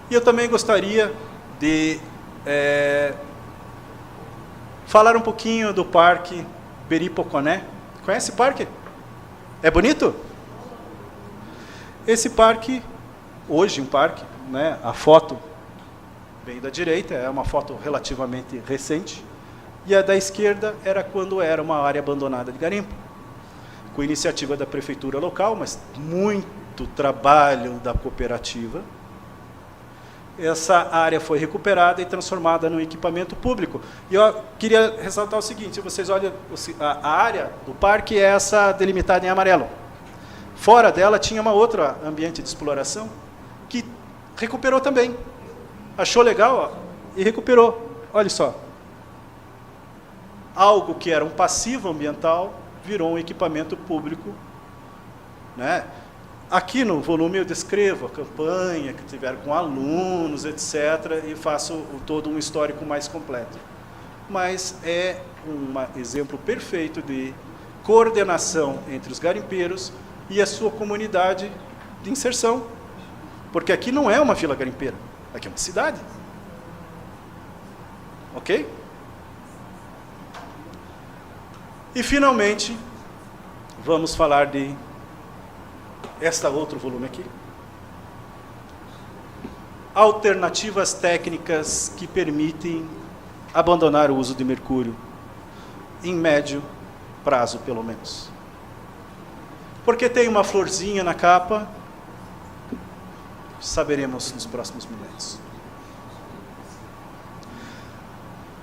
Speaker 2: E eu também gostaria de falar um pouquinho do Parque Beri Poconé. Conhece o parque? É bonito? Esse parque, hoje um parque, né, a foto bem da direita, é uma foto relativamente recente, e a da esquerda era quando era uma área abandonada de garimpo, com iniciativa da prefeitura local, mas muito trabalho da cooperativa. Essa área foi recuperada e transformada num equipamento público. E eu queria ressaltar o seguinte, vocês olham, a área do parque é essa delimitada em amarelo. Fora dela tinha uma outra ambiente de exploração que recuperou também. Achou legal, ó, e recuperou. Olha só. Algo que era um passivo ambiental virou um equipamento público, né? Aqui no volume eu descrevo a campanha que tiveram com alunos, etc., e faço todo um histórico mais completo. Mas é um exemplo perfeito de coordenação entre os garimpeiros e a sua comunidade de inserção. Porque aqui não é uma vila garimpeira, aqui é uma cidade. Ok? E, finalmente, vamos falar de este outro volume aqui. Alternativas técnicas que permitem abandonar o uso de mercúrio, em médio prazo, pelo menos. Porque tem uma florzinha na capa, saberemos nos próximos milênios.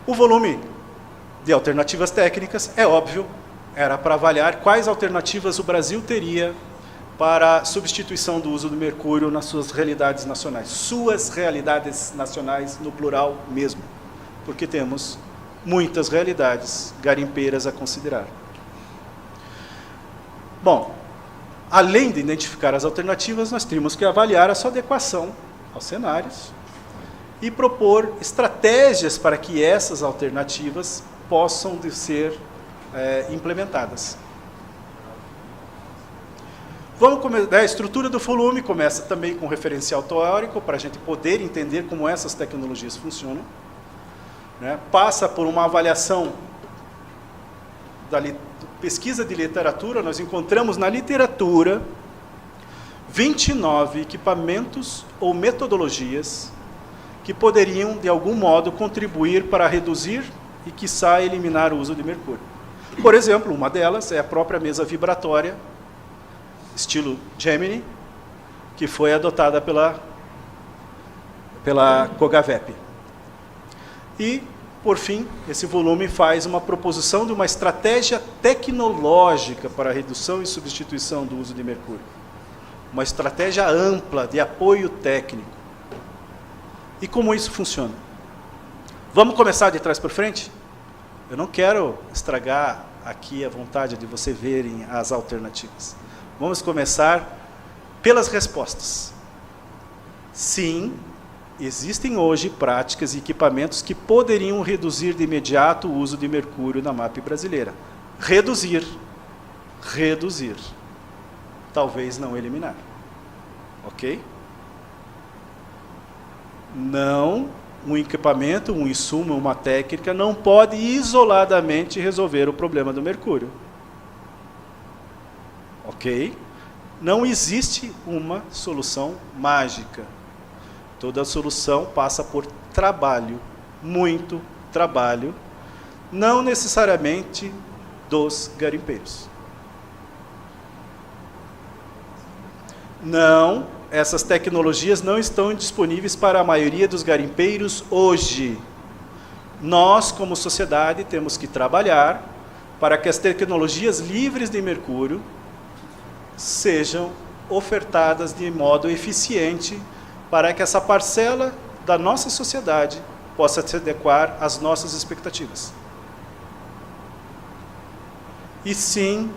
Speaker 2: O volume de alternativas técnicas, é óbvio, era para avaliar quais alternativas o Brasil teria para a substituição do uso do mercúrio nas suas realidades nacionais. Suas realidades nacionais, no plural mesmo, porque temos muitas realidades garimpeiras a considerar. Bom, além de identificar as alternativas, nós temos que avaliar a sua adequação aos cenários e propor estratégias para que essas alternativas possam ser implementadas. A estrutura do volume começa também com referencial teórico, para a gente poder entender como essas tecnologias funcionam. Passa por uma avaliação da pesquisa de literatura. Nós encontramos na literatura 29 equipamentos ou metodologias que poderiam, de algum modo, contribuir para reduzir e, quiçá, eliminar o uso de mercúrio. Por exemplo, uma delas é a própria mesa vibratória, estilo Gemini, que foi adotada pela Cogavep. E, por fim, esse volume faz uma proposição de uma estratégia tecnológica para a redução e substituição do uso de mercúrio. Uma estratégia ampla de apoio técnico. E como isso funciona? Vamos começar de trás para frente? Eu não quero estragar aqui a vontade de vocês verem as alternativas. Vamos começar pelas respostas. Sim, existem hoje práticas e equipamentos que poderiam reduzir de imediato o uso de mercúrio na MAP brasileira. Reduzir. Talvez não eliminar. Ok? Não, um equipamento, um insumo, uma técnica não pode isoladamente resolver o problema do mercúrio. Ok? Não existe uma solução mágica. Toda solução passa por trabalho, muito trabalho, não necessariamente dos garimpeiros. Não, essas tecnologias não estão disponíveis para a maioria dos garimpeiros hoje. Nós, como sociedade, temos que trabalhar para que as tecnologias livres de mercúrio sejam ofertadas de modo eficiente para que essa parcela da nossa sociedade possa se adequar às nossas expectativas. E sim,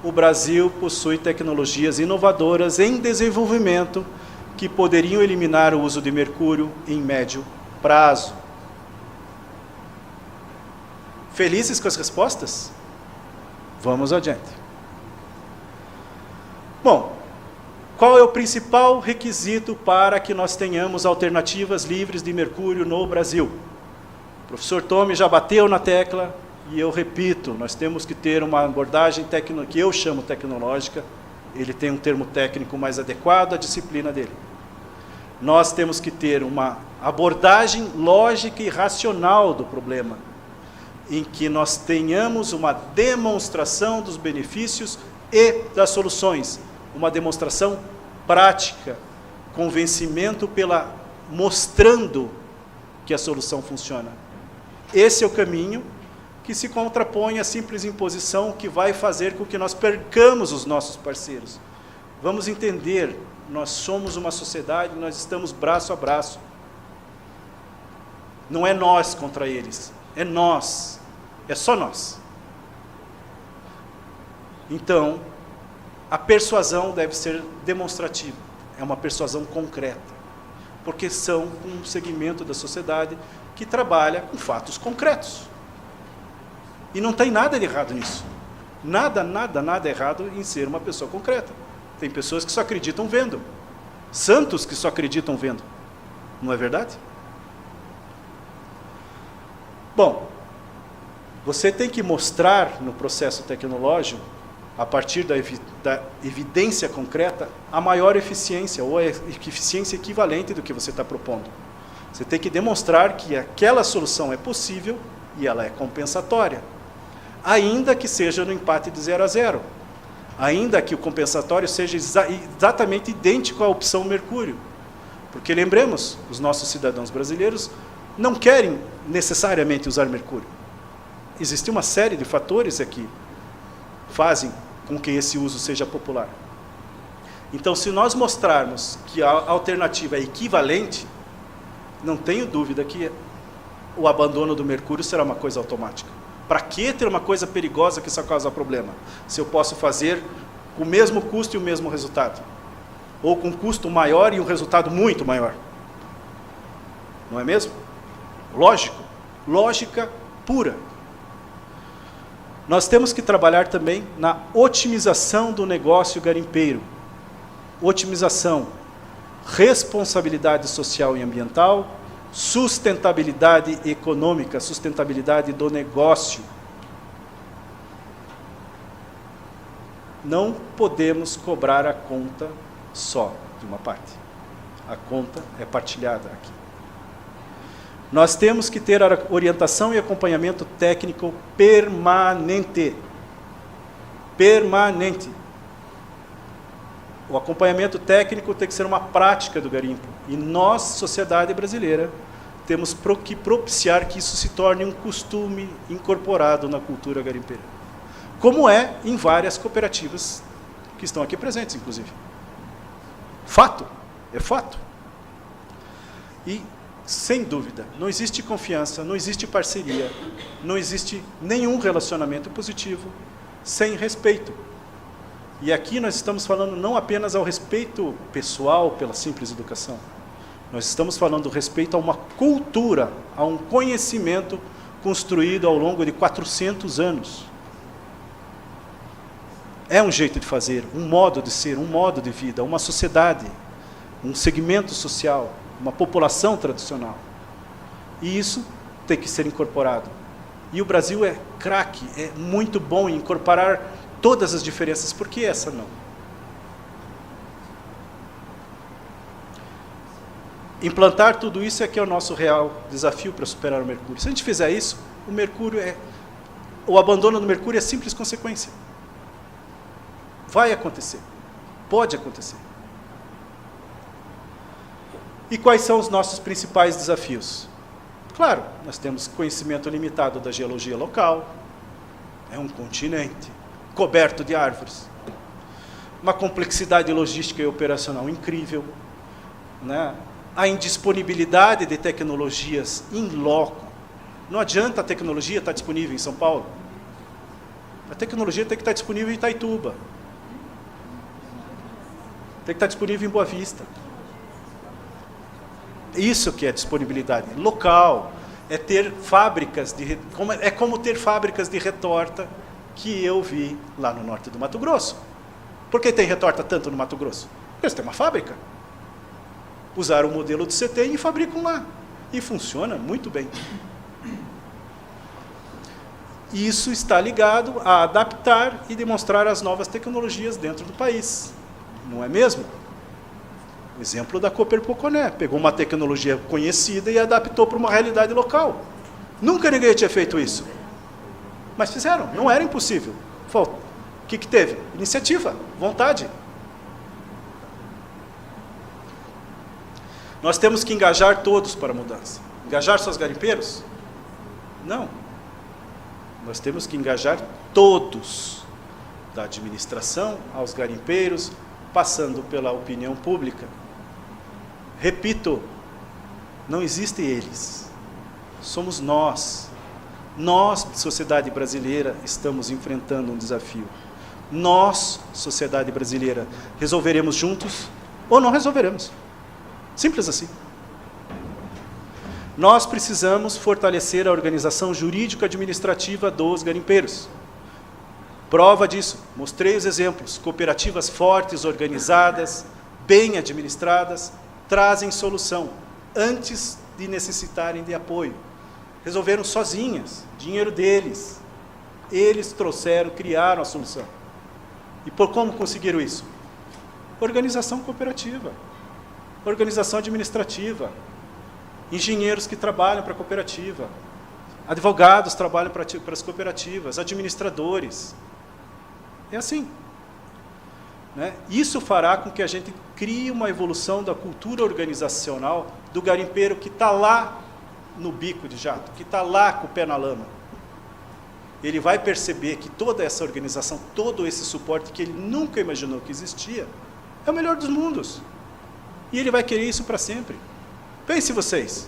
Speaker 2: o Brasil possui tecnologias inovadoras em desenvolvimento que poderiam eliminar o uso de mercúrio em médio prazo. Felizes com as respostas? Vamos adiante. Bom, qual é o principal requisito para que nós tenhamos alternativas livres de mercúrio no Brasil? O professor Tome já bateu na tecla e eu repito, nós temos que ter uma abordagem que eu chamo tecnológica, ele tem um termo técnico mais adequado à disciplina dele. Nós temos que ter uma abordagem lógica e racional do problema, em que nós tenhamos uma demonstração dos benefícios e das soluções, uma demonstração prática, convencimento mostrando que a solução funciona. Esse é o caminho que se contrapõe à simples imposição que vai fazer com que nós percamos os nossos parceiros. Vamos entender, nós somos uma sociedade, nós estamos braço a braço. Não é nós contra eles, é nós, é só nós. Então, a persuasão deve ser demonstrativa, é uma persuasão concreta, porque são um segmento da sociedade que trabalha com fatos concretos. E não tem nada de errado nisso. Nada errado em ser uma pessoa concreta. Tem pessoas que só acreditam vendo. Santos que só acreditam vendo. Não é verdade? Bom, Você tem que mostrar no processo tecnológico, a partir da evidência concreta, a maior eficiência, ou a eficiência equivalente do que você está propondo. Você tem que demonstrar que aquela solução é possível e ela é compensatória, ainda que seja no empate de 0 a 0, ainda que o compensatório seja exatamente idêntico à opção Mercúrio. Porque lembremos, os nossos cidadãos brasileiros não querem necessariamente usar Mercúrio. Existe uma série de fatores que fazem com que esse uso seja popular. Então, se nós mostrarmos que a alternativa é equivalente, não tenho dúvida que o abandono do Mercúrio será uma coisa automática. Para que ter uma coisa perigosa que só causa problema? Se eu posso fazer com o mesmo custo e o mesmo resultado. Ou com um custo maior e um resultado muito maior. Não é mesmo? Lógico. Lógica pura. Nós temos que trabalhar também na otimização do negócio garimpeiro. Otimização, responsabilidade social e ambiental, sustentabilidade econômica, sustentabilidade do negócio. Não podemos cobrar a conta só de uma parte. A conta é partilhada aqui. Nós temos que ter a orientação e acompanhamento técnico permanente. Permanente. O acompanhamento técnico tem que ser uma prática do garimpo. E nós, sociedade brasileira, temos que propiciar que isso se torne um costume incorporado na cultura garimpeira. Como é em várias cooperativas que estão aqui presentes, inclusive. Fato. É fato. E, sem dúvida, não existe confiança, não existe parceria, não existe nenhum relacionamento positivo sem respeito. E aqui nós estamos falando não apenas ao respeito pessoal pela simples educação. Nós estamos falando do respeito a uma cultura, a um conhecimento construído ao longo de 400 anos. É um jeito de fazer, um modo de ser, um modo de vida, uma sociedade, um segmento social, uma população tradicional. E isso tem que ser incorporado. E o Brasil é craque, é muito bom em incorporar todas as diferenças, por que essa não? Implantar tudo isso é que é o nosso real desafio para superar o Mercúrio. Se a gente fizer isso, o abandono do Mercúrio é simples consequência. Vai acontecer. Pode acontecer. E quais são os nossos principais desafios? Claro, nós temos conhecimento limitado da geologia local, é um continente coberto de árvores, uma complexidade logística e operacional incrível, né? A indisponibilidade de tecnologias in loco. Não adianta a tecnologia estar disponível em São Paulo. A tecnologia tem que estar disponível em Itaituba. Tem que estar disponível em Boa Vista. Isso que é disponibilidade local, é ter fábricas é como ter fábricas de retorta que eu vi lá no norte do Mato Grosso. Por que tem retorta tanto no Mato Grosso? Porque eles têm uma fábrica. Usaram o modelo do CTEM e fabricam lá. E funciona muito bem. Isso está ligado a adaptar e demonstrar as novas tecnologias dentro do país. Não é mesmo? O exemplo da Cooper Poconé. Pegou uma tecnologia conhecida e adaptou para uma realidade local. Nunca ninguém tinha feito isso. Mas fizeram, não era impossível. O que teve? Iniciativa, vontade. Nós temos que engajar todos para a mudança. Engajar só os garimpeiros? Não. Nós temos que engajar todos, da administração aos garimpeiros, passando pela opinião pública. Repito, não existem eles. Somos nós. Nós, sociedade brasileira, estamos enfrentando um desafio. Nós, sociedade brasileira, resolveremos juntos ou não resolveremos. Simples assim. Nós precisamos fortalecer a organização jurídico-administrativa dos garimpeiros. Prova disso, mostrei os exemplos. Cooperativas fortes, organizadas, bem administradas, trazem solução antes de necessitarem de apoio. resolveram sozinhas, dinheiro deles. Eles trouxeram, criaram a solução. E por como conseguiram isso? Organização cooperativa, organização administrativa, engenheiros que trabalham para a cooperativa, advogados trabalham para as cooperativas, administradores. É assim. Né? Isso fará com que a gente crie uma evolução da cultura organizacional do garimpeiro que está lá no bico de jato, que está lá com o pé na lama. Ele vai perceber que toda essa organização, todo esse suporte que ele nunca imaginou que existia, é o melhor dos mundos. E ele vai querer isso para sempre. Pense vocês,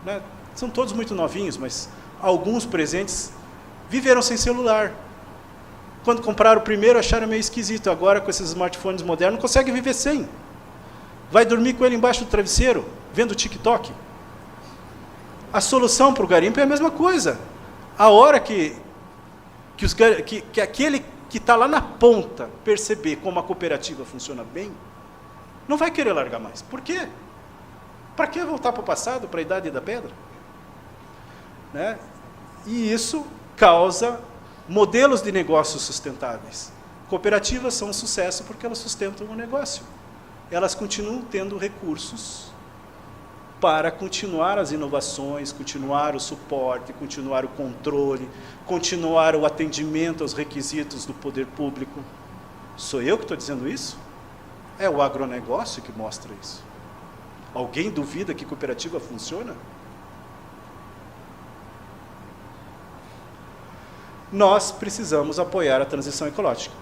Speaker 2: né? São todos muito novinhos, mas alguns presentes viveram sem celular. Quando compraram o primeiro, acharam meio esquisito. Agora, com esses smartphones modernos, não consegue viver sem. Vai dormir com ele embaixo do travesseiro, vendo o TikTok. A solução para o garimpo é a mesma coisa. A hora que aquele que está lá na ponta perceber como a cooperativa funciona bem, não vai querer largar mais. Por quê? Para que voltar para o passado, para a idade da pedra? Né? E isso causa modelos de negócios sustentáveis. Cooperativas são um sucesso porque elas sustentam o negócio. Elas continuam tendo recursos para continuar as inovações, continuar o suporte, continuar o controle, continuar o atendimento aos requisitos do poder público. Sou eu que estou dizendo isso? É o agronegócio que mostra isso. Alguém duvida que cooperativa funciona? Nós precisamos apoiar a transição ecológica,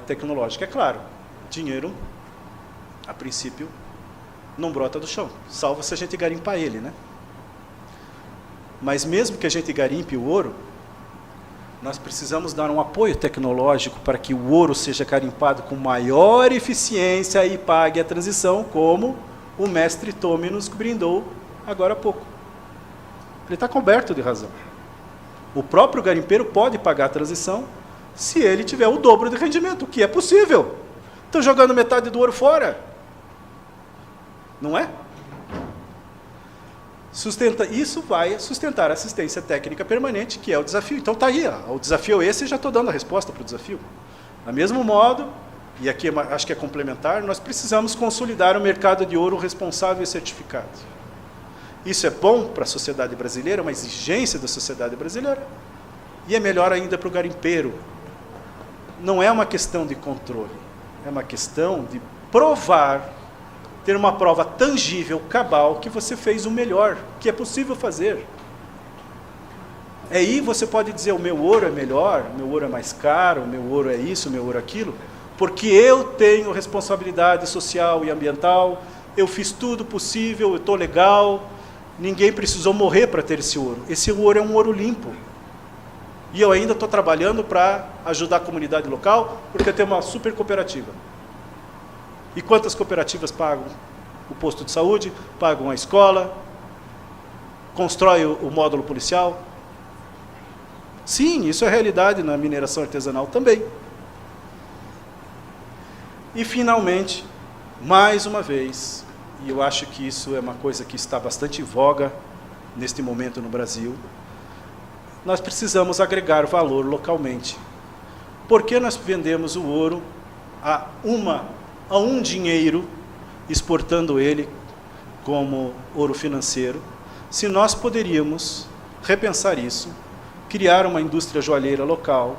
Speaker 2: tecnológica. É claro, dinheiro, a princípio, não brota do chão, salvo se a gente garimpar ele, né? Mas mesmo que a gente garimpe o ouro, nós precisamos dar um apoio tecnológico para que o ouro seja garimpado com maior eficiência e pague a transição, como o mestre Tommy nos brindou agora há pouco. Ele está coberto de razão. O próprio garimpeiro pode pagar a transição se ele tiver o dobro de rendimento, o que é possível. Estão jogando metade do ouro fora. Não é? Isso vai sustentar a assistência técnica permanente, que é o desafio. Então está aí, ó, o desafio é esse, e já estou dando a resposta para o desafio. Do mesmo modo, e aqui acho que é complementar, nós precisamos consolidar o mercado de ouro responsável e certificado. Isso é bom para a sociedade brasileira, uma exigência da sociedade brasileira, e é melhor ainda para o garimpeiro. Não é uma questão de controle, é uma questão de provar, ter uma prova tangível, cabal, que você fez o melhor, que é possível fazer. Aí você pode dizer, o meu ouro é melhor, o meu ouro é mais caro, o meu ouro é isso, o meu ouro é aquilo, porque eu tenho responsabilidade social e ambiental, eu fiz tudo possível, eu estou legal, ninguém precisou morrer para ter esse ouro. Esse ouro é um ouro limpo. E eu ainda estou trabalhando para ajudar a comunidade local, porque eu tenho uma super cooperativa. E quantas cooperativas pagam o posto de saúde, pagam a escola, constrói o módulo policial? Sim, isso é realidade na mineração artesanal também. E, finalmente, mais uma vez, e eu acho que isso é uma coisa que está bastante em voga neste momento no Brasil, nós precisamos agregar valor localmente. Por que nós vendemos o ouro a um dinheiro, exportando ele como ouro financeiro, se nós poderíamos repensar isso, criar uma indústria joalheira local,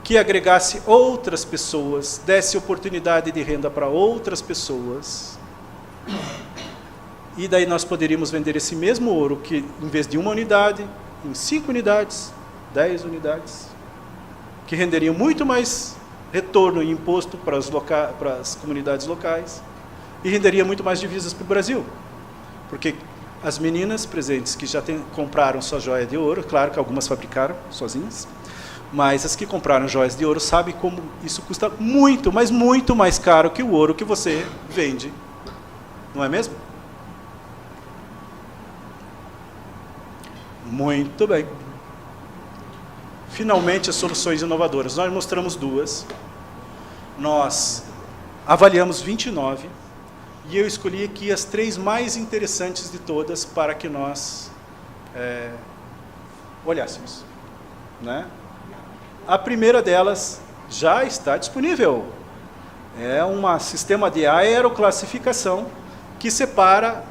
Speaker 2: que agregasse outras pessoas, desse oportunidade de renda para outras pessoas, e daí nós poderíamos vender esse mesmo ouro, que em vez de 1 unidade, em 5 unidades, 10 unidades, que renderiam muito mais retorno em imposto para as comunidades locais, e renderia muito mais divisas para o Brasil. Porque as meninas presentes que já compraram sua joia de ouro, claro que algumas fabricaram sozinhas, mas as que compraram joias de ouro sabem como isso custa muito, mas muito mais caro que o ouro que você vende. Não é mesmo? Muito bem. Finalmente, as soluções inovadoras. Nós mostramos 2. Nós avaliamos 29. E eu escolhi aqui as 3 mais interessantes de todas para que nós olhássemos, né? A primeira delas já está disponível. É um sistema de aeroclassificação que separa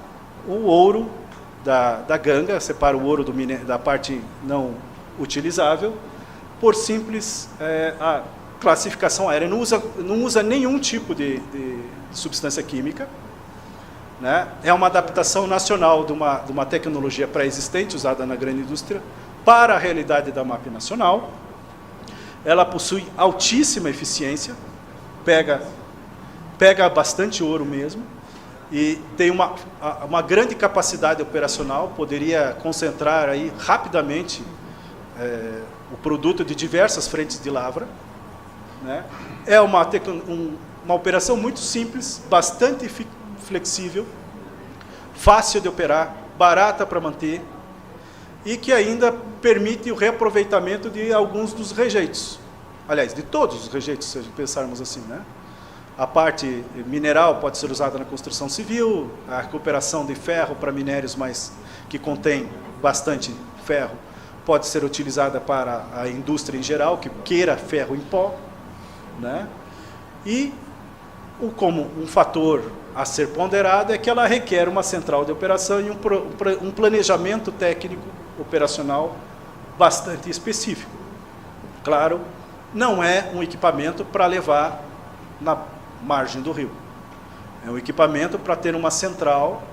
Speaker 2: o ouro da ganga, separa o ouro da parte não utilizável, por simples a classificação aérea. Não usa nenhum tipo de substância química, né? É uma adaptação nacional de uma tecnologia pré-existente, usada na grande indústria, para a realidade da MAP nacional. Ela possui altíssima eficiência, pega bastante ouro mesmo, e tem uma grande capacidade operacional, poderia concentrar aí rapidamente o produto de diversas frentes de lavra, né? É uma operação muito simples, bastante flexível, fácil de operar, barata para manter, e que ainda permite o reaproveitamento de alguns dos rejeitos. Aliás, de todos os rejeitos, se pensarmos assim, né? A parte mineral pode ser usada na construção civil, a recuperação de ferro para minérios que contém bastante ferro pode ser utilizada para a indústria em geral, que queira ferro em pó, né? E como um fator a ser ponderado é que ela requer uma central de operação e um planejamento técnico operacional bastante específico. Claro, não é um equipamento para levar na margem do rio. É um equipamento para ter uma central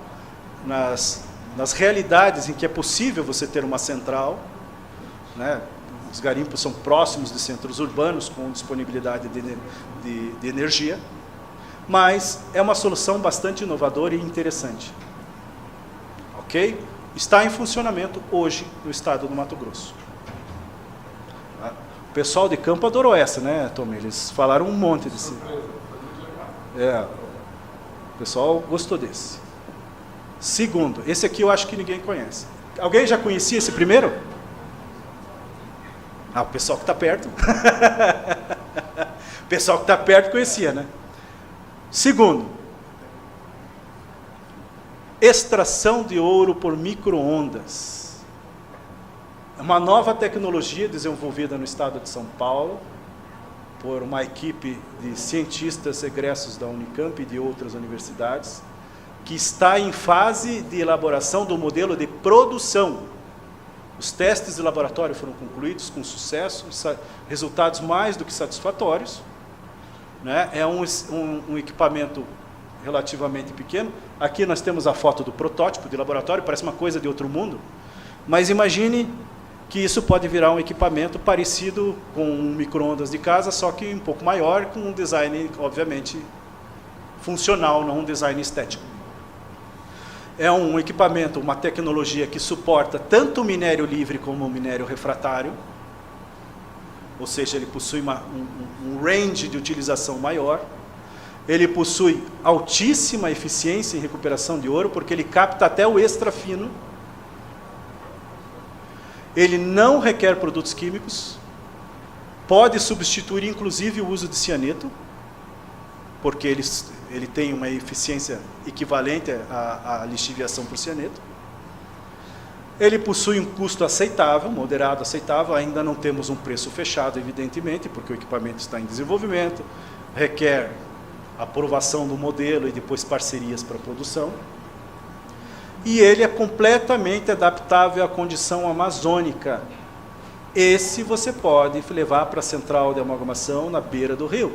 Speaker 2: nas realidades em que é possível você ter uma central, né? Os garimpos são próximos de centros urbanos com disponibilidade de energia, mas é uma solução bastante inovadora e interessante. Ok? Está em funcionamento hoje no estado do Mato Grosso. O pessoal de campo adorou essa, né, Tom? Eles falaram um monte desse. O pessoal gostou desse. Segundo, esse aqui eu acho que ninguém conhece. Alguém já conhecia esse primeiro? O pessoal que está perto. O pessoal que está perto conhecia, né? Segundo, extração de ouro por micro-ondas. É uma nova tecnologia desenvolvida no estado de São Paulo por uma equipe de cientistas egressos da Unicamp e de outras universidades, que está em fase de elaboração do modelo de produção. Os testes de laboratório foram concluídos com sucesso, resultados mais do que satisfatórios, né? É um equipamento relativamente pequeno. Aqui nós temos a foto do protótipo de laboratório, parece uma coisa de outro mundo, mas imagine que isso pode virar um equipamento parecido com um micro-ondas de casa, só que um pouco maior, com um design, obviamente, funcional, não um design estético. É um equipamento, uma tecnologia que suporta tanto o minério livre como o minério refratário, ou seja, ele possui um range de utilização maior. Ele possui altíssima eficiência em recuperação de ouro, porque ele capta até o extra fino. Ele não requer produtos químicos, pode substituir inclusive o uso de cianeto, porque ele tem uma eficiência equivalente à lixiviação por cianeto. Ele possui um custo aceitável, moderado aceitável, ainda não temos um preço fechado, evidentemente, porque o equipamento está em desenvolvimento, requer aprovação do modelo e depois parcerias para a produção. E ele é completamente adaptável à condição amazônica. Esse você pode levar para a central de amalgamação na beira do rio,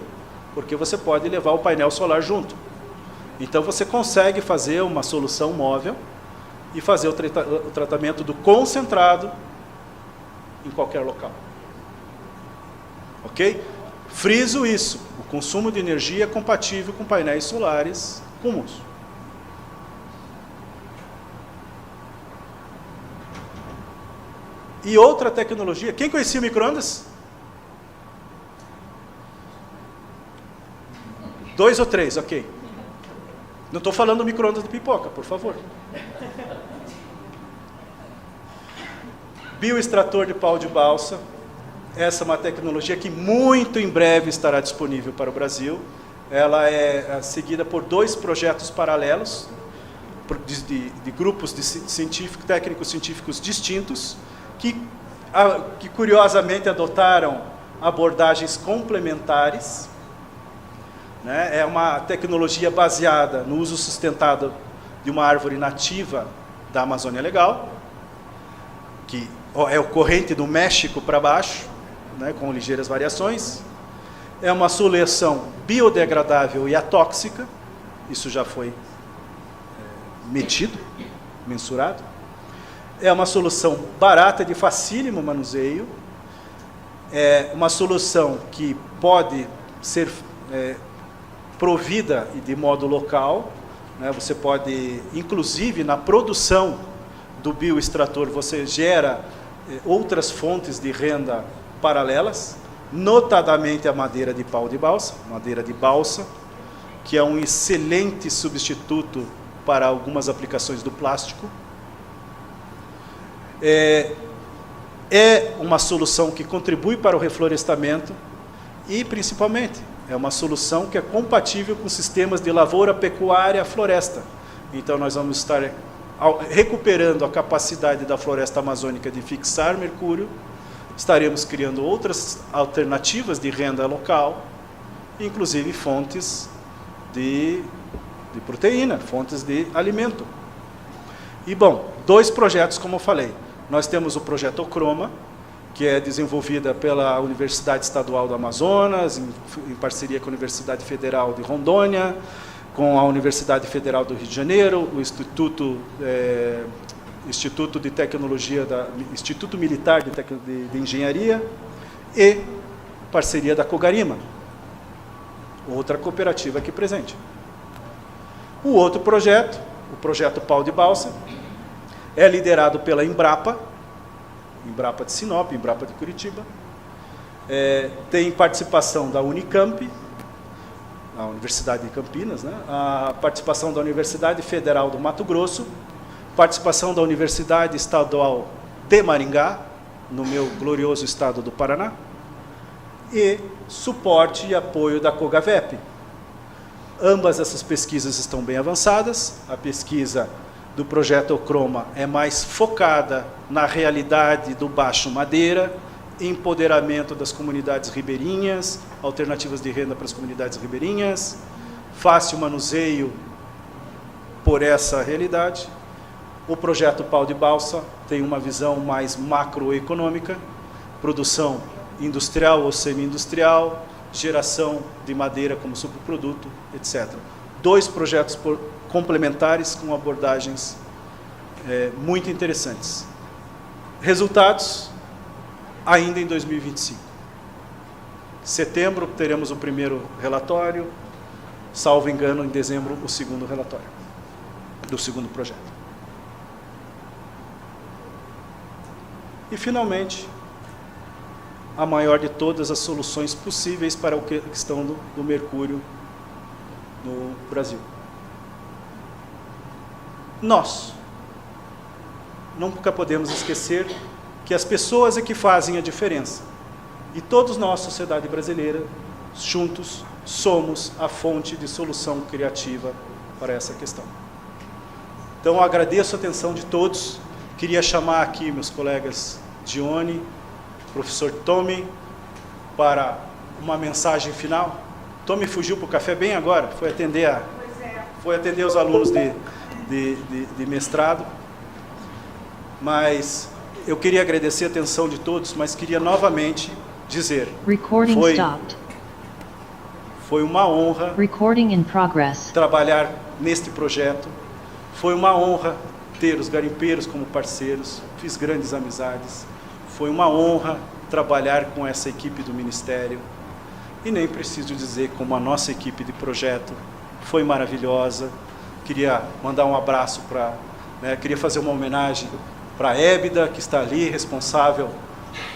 Speaker 2: porque você pode levar o painel solar junto. Então você consegue fazer uma solução móvel e fazer o tratamento do concentrado em qualquer local. Ok? Friso isso, o consumo de energia é compatível com painéis solares comuns. E outra tecnologia, quem conhecia o micro-ondas? 2 ou 3, ok. Não estou falando do micro-ondas de pipoca, por favor. Bioextrator de pau de balsa. Essa é uma tecnologia que muito em breve estará disponível para o Brasil. Ela é seguida por 2 projetos paralelos, de grupos de técnicos científicos distintos, que que curiosamente adotaram abordagens complementares, né? É uma tecnologia baseada no uso sustentado de uma árvore nativa da Amazônia Legal, que é ocorrente do México para baixo, né, com ligeiras variações. É uma solução biodegradável e atóxica, isso já foi medido, mensurado. É uma solução barata, de facílimo manuseio. É uma solução que pode ser provida de modo local, né? Você pode, inclusive, na produção do bioextrator, você gera outras fontes de renda paralelas, notadamente a madeira de pau de balsa, madeira de balsa, que é um excelente substituto para algumas aplicações do plástico. É uma solução que contribui para o reflorestamento e, principalmente, é uma solução que é compatível com sistemas de lavoura, pecuária, floresta. Então, nós vamos estar recuperando a capacidade da floresta amazônica de fixar mercúrio, estaremos criando outras alternativas de renda local, inclusive fontes de proteína, fontes de alimento. E, bom, 2 projetos, como eu falei. Nós temos o projeto Ocroma, que é desenvolvida pela Universidade Estadual do Amazonas, em parceria com a Universidade Federal de Rondônia, com a Universidade Federal do Rio de Janeiro, o Instituto de Tecnologia, Instituto Militar de Engenharia e parceria da Cogarima, outra cooperativa aqui presente. O outro projeto, o projeto Pau de Balsa, é liderado pela Embrapa de Sinop, Embrapa de Curitiba, tem participação da Unicamp, a Universidade de Campinas, né? A participação da Universidade Federal do Mato Grosso, participação da Universidade Estadual de Maringá, no meu glorioso estado do Paraná, e suporte e apoio da COGAVEP. Ambas essas pesquisas estão bem avançadas. A pesquisa do projeto Ocroma é mais focada na realidade do Baixo Madeira, empoderamento das comunidades ribeirinhas, alternativas de renda para as comunidades ribeirinhas, fácil manuseio por essa realidade. O projeto Pau de Balsa tem uma visão mais macroeconômica, produção industrial ou semi-industrial, geração de madeira como subproduto, etc. 2 projetos complementares com abordagens muito interessantes. Resultados ainda em 2025. Setembro teremos o primeiro relatório, salvo engano, em dezembro o segundo relatório do segundo projeto. E, finalmente, a maior de todas as soluções possíveis para a questão do mercúrio no Brasil. Nós nunca podemos esquecer que as pessoas é que fazem a diferença. E todos nós, sociedade brasileira, juntos, somos a fonte de solução criativa para essa questão. Então, eu agradeço a atenção de todos. Queria chamar aqui meus colegas Dione, professor Tommy, para uma mensagem final. Tommy fugiu para o café bem agora, foi atender os alunos de mestrado. Mas eu queria agradecer a atenção de todos, mas queria novamente dizer, foi uma honra trabalhar neste projeto, foi uma honra ter os garimpeiros como parceiros, fiz grandes amizades, foi uma honra trabalhar com essa equipe do Ministério, e nem preciso dizer como a nossa equipe de projeto foi maravilhosa. Queria mandar um abraço queria fazer uma homenagem para a Ébida, que está ali, responsável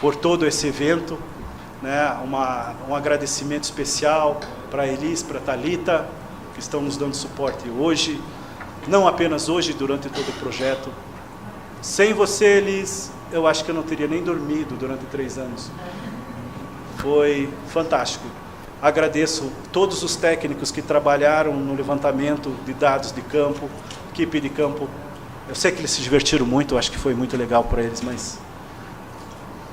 Speaker 2: por todo esse evento, né? Um agradecimento especial para a Elis, para a Thalita, que estão nos dando suporte hoje, não apenas hoje, durante todo o projeto. Sem você, Elis, eu acho que eu não teria nem dormido durante 3 anos. Foi fantástico. Agradeço todos os técnicos que trabalharam no levantamento de dados de campo, equipe de campo. Eu sei que eles se divertiram muito, eu acho que foi muito legal para eles, mas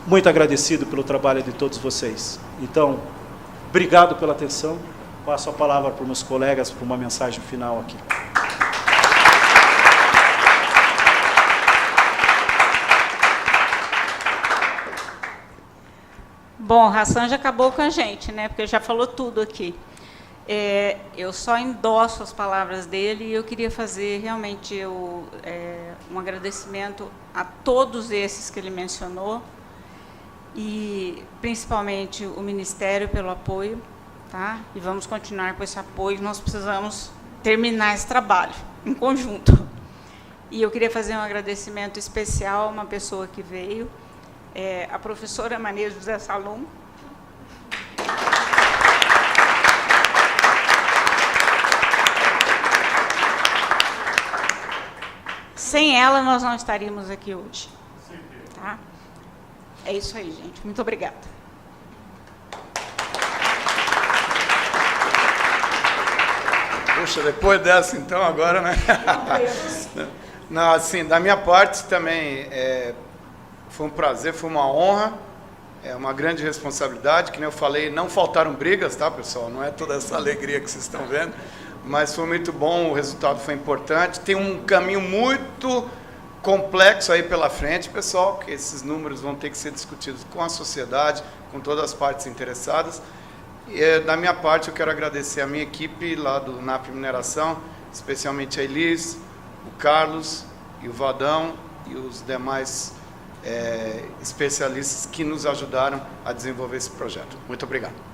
Speaker 2: muito agradecido pelo trabalho de todos vocês. Então, obrigado pela atenção. Passo a palavra para os meus colegas para uma mensagem final aqui.
Speaker 3: Bom, o Hassan já acabou com a gente, né? Porque já falou tudo aqui. Eu só endosso as palavras dele e eu queria fazer realmente um agradecimento a todos esses que ele mencionou e principalmente o Ministério pelo apoio, tá? E vamos continuar com esse apoio, nós precisamos terminar esse trabalho em conjunto. E eu queria fazer um agradecimento especial a uma pessoa que veio, a professora Maria José Salum. Sem ela, nós não estaríamos aqui hoje. Tá? É isso aí, gente. Muito obrigada.
Speaker 4: Puxa, depois dessa, então, agora, né? Não, assim, da minha parte também, foi um prazer, foi uma honra, é uma grande responsabilidade, que nem eu falei, não faltaram brigas, tá, pessoal? Não é toda essa alegria que vocês estão vendo, mas foi muito bom, o resultado foi importante. Tem um caminho muito complexo aí pela frente, pessoal, que esses números vão ter que ser discutidos com a sociedade, com todas as partes interessadas. E, da minha parte, eu quero agradecer a minha equipe lá do NAP Mineração, especialmente a Elis, o Carlos e o Vadão e os demais especialistas que nos ajudaram a desenvolver esse projeto. Muito obrigado.